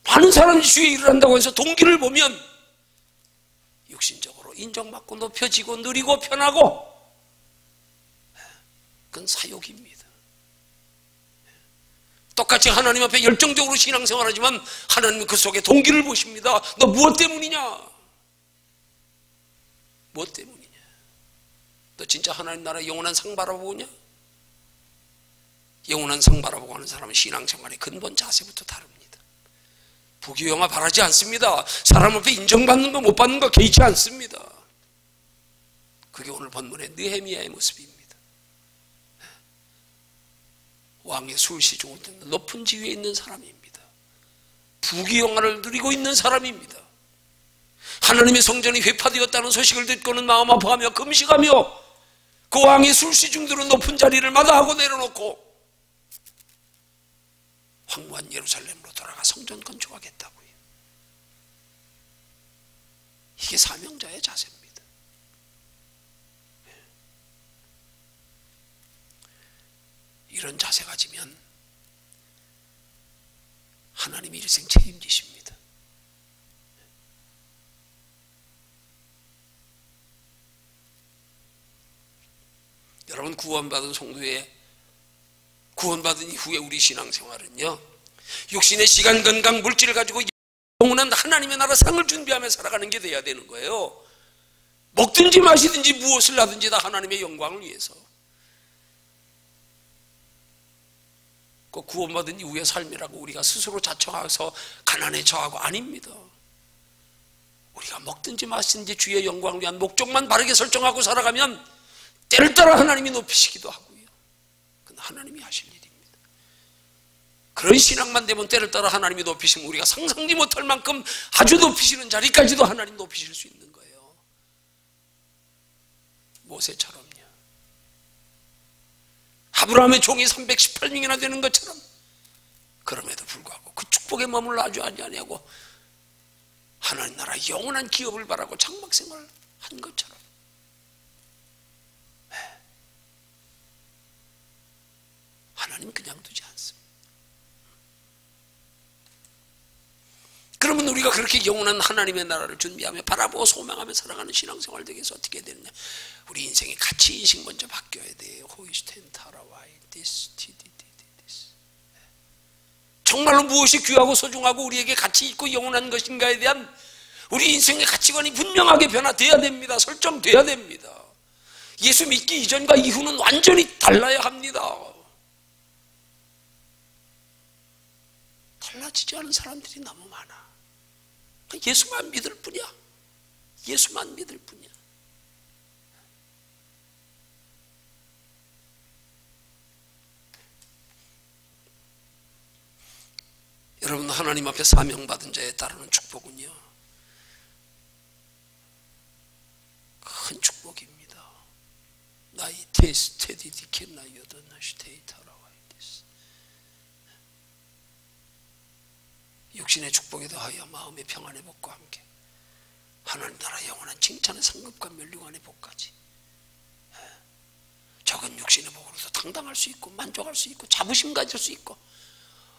많은 사람이 주의 일을 한다고 해서 동기를 보면 육신적으로 인정받고 높여지고 누리고 편하고, 그건 사욕입니다. 똑같이 하나님 앞에 열정적으로 신앙생활하지만 하나님은 그 속에 동기를 보십니다. 너 무엇 때문이냐? 무엇 때문이냐? 너 진짜 하나님 나라 영원한 상 바라보냐? 영원한 상 바라보고 하는 사람은 신앙생활의 근본 자세부터 다릅니다. 부귀영화 바라지 않습니다. 사람 앞에 인정받는 거 못 받는 거 개의치 않습니다. 그게 오늘 본문의 느헤미야의 모습입니다. 왕의 술시 중을 듣는 높은 지위에 있는 사람입니다. 부귀영화를 누리고 있는 사람입니다. 하나님의 성전이 회파되었다는 소식을 듣고는 마음 아파하며 금식하며 그 왕의 술시중들은 높은 자리를 마다하고 내려놓고 황무한 예루살렘으로 돌아가 성전 건축하겠다고요. 이게 사명자의 자세입니다. 이런 자세 가지면 하나님이 일생 책임지십니다. 여러분, 구원받은 성도의 구원받은 이후에 우리 신앙생활은요, 육신의 시간, 건강, 물질을 가지고 영원한 하나님의 나라 상을 준비하며 살아가는 게 돼야 되는 거예요. 먹든지 마시든지 무엇을 하든지 다 하나님의 영광을 위해서. 그 구원받은 이후의 삶이라고 우리가 스스로 자청해서 가난에 처하고 아닙니다. 우리가 먹든지 마시든지 주의 영광을 위한 목적만 바르게 설정하고 살아가면 때를 따라 하나님이 높이시기도 하고요. 그건 하나님이 하실 일입니다. 그런 신앙만 되면 때를 따라 하나님이 높이시면 우리가 상상지 못할 만큼 아주 높이시는 자리까지도 하나님 높이실 수 있는 거예요. 모세처럼요. 아브라함의 종이 318명이나 되는 것처럼. 그럼에도 불구하고 그 축복에 머물러 아주 아니하고 하나님 나라 영원한 기업을 바라고 장막생활을 한 것처럼. 하나님 그냥 두지 않습니다. 그러면 우리가 그렇게 영원한 하나님의 나라를 준비하며 바라보고 소망하며 살아가는 신앙생활 되기 위해서 어떻게 해야 되느냐? 우리 인생의 가치 인식 먼저 바뀌어야 돼요. 정말로 무엇이 귀하고 소중하고 우리에게 가치 있고 영원한 것인가에 대한 우리 인생의 가치관이 분명하게 변화돼야 됩니다. 설정돼야 됩니다. 예수 믿기 이전과 이후는 완전히 달라야 합니다. 달라지지 않은 사람들이 너무 많아. 예수만 믿을 뿐이야. 예수만 믿을 뿐이야. 여러분, 하나님 앞에 사명받은 자에 따르는 축복은요, 큰 축복입니다. 나이 테스테디 디켄나이어던 나시테이타라와이데스. 육신의 축복에 더하여 마음의 평안의 복과 함께 하나님 나라 영원한 칭찬의 상급과 멸류관의 복까지. 적은 육신의 복으로도 당당할 수 있고 만족할 수 있고 자부심 가질 수 있고,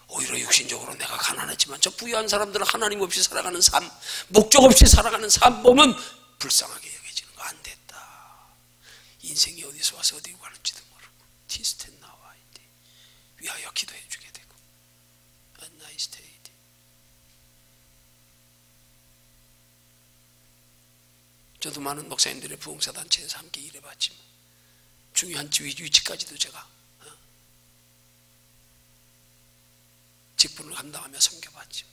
오히려 육신적으로 내가 가난하지만 저 부유한 사람들은 하나님 없이 살아가는 삶, 목적 없이 살아가는 삶 보면 불쌍하게 여겨지는 거 안 됐다. 인생이 어디서 와서 어디로 가는지도 모르고 티스텐 나와 있대. 위하여 기도해 주게 되고 나이스테이디. 저도 많은 목사님들의 부흥사단체에서 함께 일해봤지만 중요한 위치까지도 제가 직분을 감당하며 섬겨봤죠.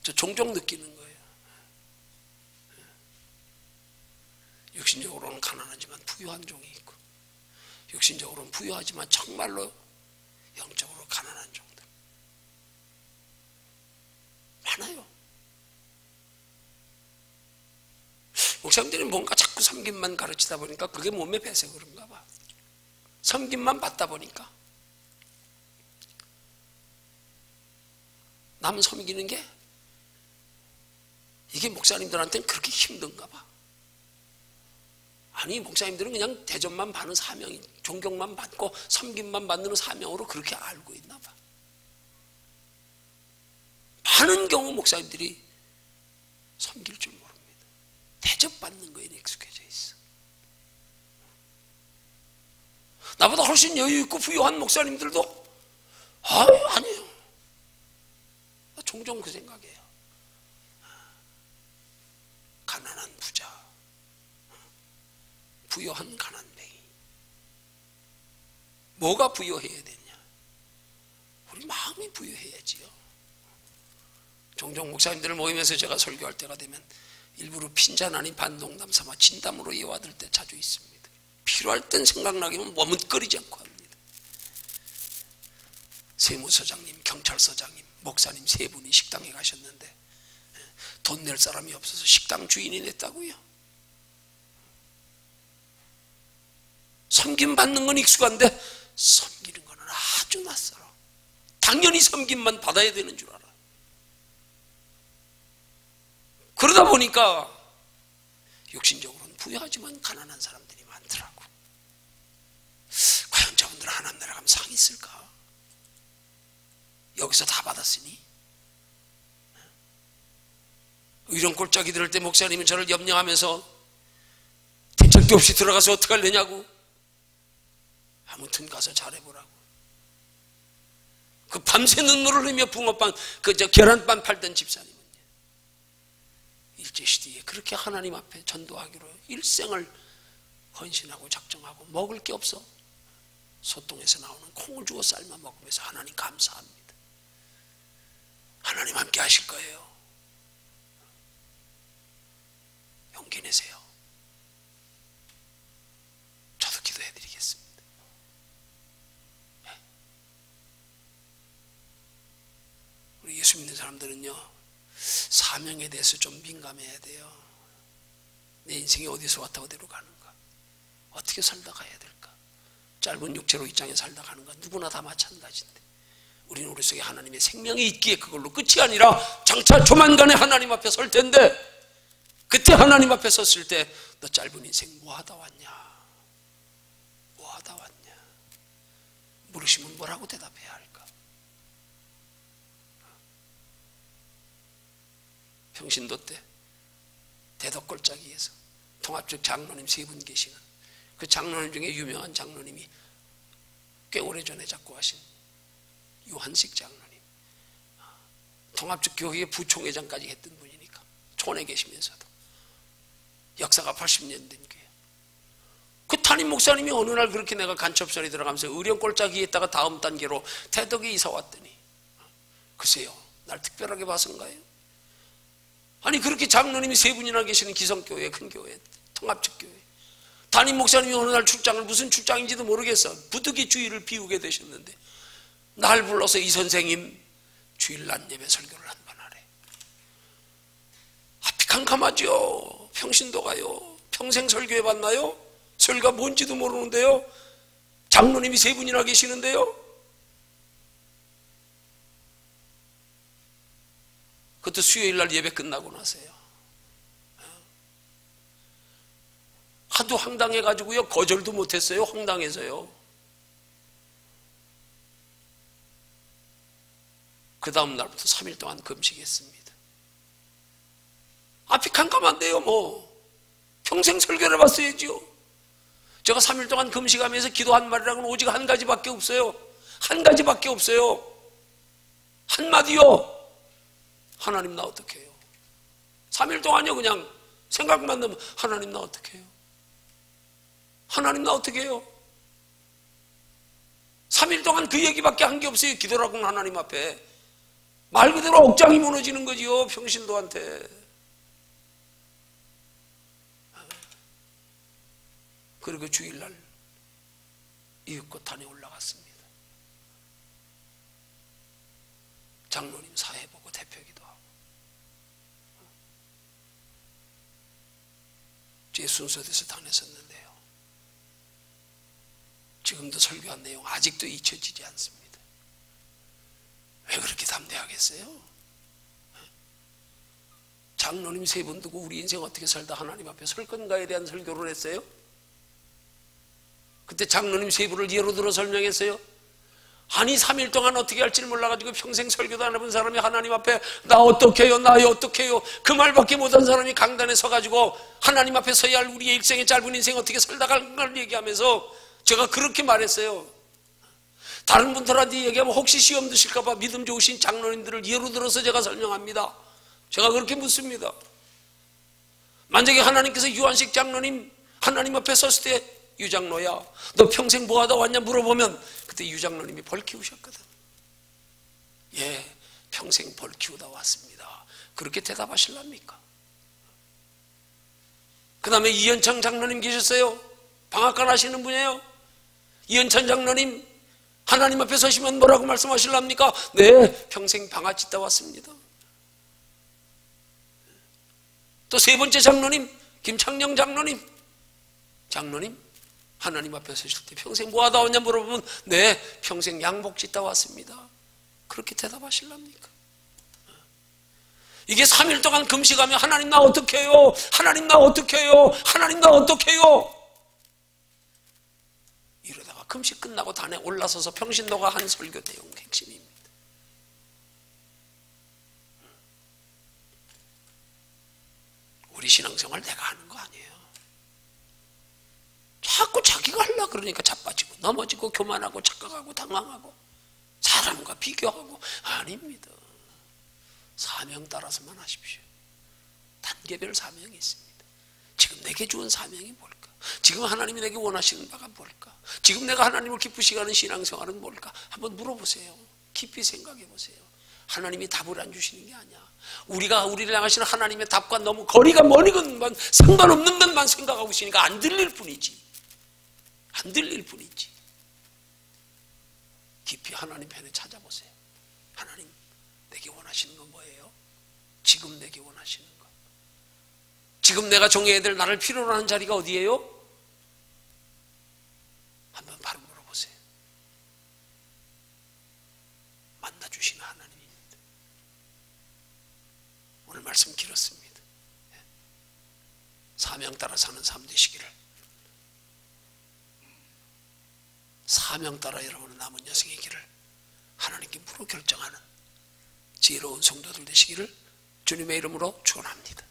저 종종 느끼는 거예요. 육신적으로는 가난하지만 부유한 종이 있고, 육신적으로는 부유하지만 정말로 영적으로 가난한 종들 많아요. 목사님들이 뭔가 자꾸 섬김만 가르치다 보니까 그게 몸에 배서 그런가 봐. 섬김만 받다 보니까 남 섬기는 게 이게 목사님들한테는 그렇게 힘든가 봐. 아니, 목사님들은 그냥 대접만 받는 사명이, 존경만 받고 섬김만 받는 사명으로 그렇게 알고 있나 봐. 많은 경우 목사님들이 섬길 줄 모릅니다. 대접받는 거에 익숙해져 있어. 나보다 훨씬 여유 있고 부유한 목사님들도 아니에요. 종종 그 생각이에요. 가난한 부자, 부유한 가난뱅이. 뭐가 부유해야 되냐? 우리 마음이 부유해야지요. 종종 목사님들을 모임에서 제가 설교할 때가 되면 일부러 핀잔 아닌 반농담 삼아 진담으로 이어와들 때 자주 있습니다. 필요할 땐 생각나기면 머뭇거리지 않고 합니다. 세무서장님, 경찰서장님, 목사님 세 분이 식당에 가셨는데 돈 낼 사람이 없어서 식당 주인이 냈다고요. 섬김 받는 건 익숙한데 섬기는 건 아주 낯설어. 당연히 섬김만 받아야 되는 줄 알아. 그러다 보니까 육신적으로는 부유하지만 가난한 사람들이 많더라고. 과연 저분들 하나님 나라 가면 상 있을까? 여기서 다 받았으니. 이런 꼴짝이 들을 때 목사님이 저를 염려하면서 대책도 없이 들어가서 어떡하려냐고. 아무튼 가서 잘해보라고. 그 밤새 눈물을 흘리며 붕어빵, 계란빵 팔던 집사님은요, 일제시대에 그렇게 하나님 앞에 전도하기로 일생을 헌신하고 작정하고 먹을 게 없어 소똥에서 나오는 콩을 주워 삶아 먹으면서 하나님 감사합니다. 하나님 함께 하실 거예요. 용기 내세요. 저도 기도해 드리겠습니다. 우리 예수 믿는 사람들은요, 사명에 대해서 좀 민감해야 돼요. 내 인생이 어디서 왔다 어디로 가는가, 어떻게 살다 가야 될까. 짧은 육체로 이 땅에 살다 가는 건 누구나 다 마찬가지인데, 우리는 우리 속에 하나님의 생명이 있기에 그걸로 끝이 아니라 장차 조만간에 하나님 앞에 설 텐데, 그때 하나님 앞에 섰을 때 너 짧은 인생 뭐하다 왔냐, 뭐하다 왔냐 물으시면 뭐라고 대답해야 할까. 평신도 때 대덕골짜기에서 통합적 장로님 세 분 계시는 그 장로님 중에 유명한 장로님이 꽤 오래전에 잡고 하신 유한식 장로님, 통합적 교회의 부총회장까지 했던 분이니까 촌에 계시면서도 역사가 80년 된 교회. 그 담임 목사님이 어느 날 그렇게 내가 간첩설이 들어가면서 의령골짜기에 있다가 다음 단계로 대덕에 이사 왔더니, 글쎄요, 날 특별하게 봐서인가요? 아니, 그렇게 장로님이 세 분이나 계시는 기성교회, 큰 교회, 통합적 교회, 담임 목사님이 어느 날 출장을, 무슨 출장인지도 모르겠어, 부득이 주일을 비우게 되셨는데 날 불러서 이 선생님 주일날 예배 설교를 한 번 하래. 앞이 캄캄하죠. 평신도 가요. 평생 설교해 봤나요? 설교가 뭔지도 모르는데요. 장로님이 세 분이나 계시는데요. 그것도 수요일날 예배 끝나고 나서요. 하도 황당해가지고요, 거절도 못했어요. 황당해서요. 그 다음 날부터 3일 동안 금식했습니다. 앞이 캄캄한데요, 뭐 평생 설교를 해봤어야지요. 제가 3일 동안 금식하면서 기도한 말이라고는 오직 한 가지밖에 없어요. 한 가지밖에 없어요. 한마디요. 하나님 나 어떻게 해요? 3일 동안요, 그냥 생각만 나면 하나님 나 어떻게 해요? 하나님 나 어떻게 해요? 3일 동안 그 얘기밖에 한 게 없어요. 기도라고는 하나님 앞에. 말 그대로 억장이 무너지는 거지요, 평신도한테. 그리고 주일날 이웃꽃단에 올라갔습니다. 장로님 사회 보고 대표기도 하고. 제 순서대에서 다녔었는데요. 지금도 설교한 내용 아직도 잊혀지지 않습니다. 왜 그렇게 담대하겠어요? 장로님 3분 두고 우리 인생 어떻게 살다 하나님 앞에 설 건가에 대한 설교를 했어요. 그때 장로님 3분을 예로 들어 설명했어요. 아니 3일 동안 어떻게 할지를 몰라가지고 평생 설교도 안 해본 사람이 하나님 앞에 나 어떡해요 나 어떡해요 그 말밖에 못한 사람이 강단에 서가지고 하나님 앞에 서야 할 우리의 일생의 짧은 인생 어떻게 살다 갈 걸 얘기하면서 제가 그렇게 말했어요. 다른 분들한테 얘기하면 혹시 시험 드실까봐 믿음 좋으신 장로님들을 예로 들어서 제가 설명합니다. 제가 그렇게 묻습니다. 만약에 하나님께서 유한식 장로님 하나님 앞에 섰을 때 유 장로야 너 평생 뭐 하다 왔냐 물어보면 그때 유 장로님이 벌 키우셨거든. 예, 평생 벌 키우다 왔습니다. 그렇게 대답하실랍니까? 그 다음에 이현창 장로님 계셨어요. 방앗간 하시는 분이에요. 이현창 장로님 하나님 앞에 서시면 뭐라고 말씀하실랍니까? 네, 평생 방앗 짓다 왔습니다. 또 3번째 장로님 김창녕 장로님 하나님 앞에 서실 때 평생 뭐 하다 왔냐 물어보면 네, 평생 양복 짓다 왔습니다. 그렇게 대답하실랍니까? 이게 3일 동안 금식하며 하나님 나 어떡해요? 하나님 나 어떡해요? 하나님 나 어떡해요? 이러다가 금식 끝나고 단에 올라서서 평신도가 한 설교 내용 핵심입니다. 우리 신앙생활 내가 하는 거 아니에요. 자꾸 자기가 하려고 그러니까 자빠지고 넘어지고 교만하고 착각하고 당황하고 사람과 비교하고 아닙니다. 사명 따라서만 하십시오. 단계별 사명이 있습니다. 지금 내게 주은 사명이 뭘까? 지금 하나님이 내게 원하시는 바가 뭘까? 지금 내가 하나님을 기쁘시게 하는 신앙생활은 뭘까? 한번 물어보세요. 깊이 생각해 보세요. 하나님이 답을 안 주시는 게 아니야. 우리가 우리를 향하시는 하나님의 답과 너무 거리가 멀은 것만 상관없는 것만 생각하고 있으니까 안 들릴 뿐이지. 안 들릴 뿐이지. 깊이 하나님 편에 찾아보세요. 하나님 내게 원하시는 건 뭐예요? 지금 내게 원하시는 거. 지금 내가 정해야 될 나를 필요로 하는 자리가 어디예요? 한번 바로 물어보세요. 만나주시는 하나님입니다. 오늘 말씀 길었습니다. 사명 따라 사는 삶 되시기를, 사명 따라 여러분의 남은 여생의 길을 하나님께 물어 결정하는 지혜로운 성도들 되시기를 주님의 이름으로 축원합니다.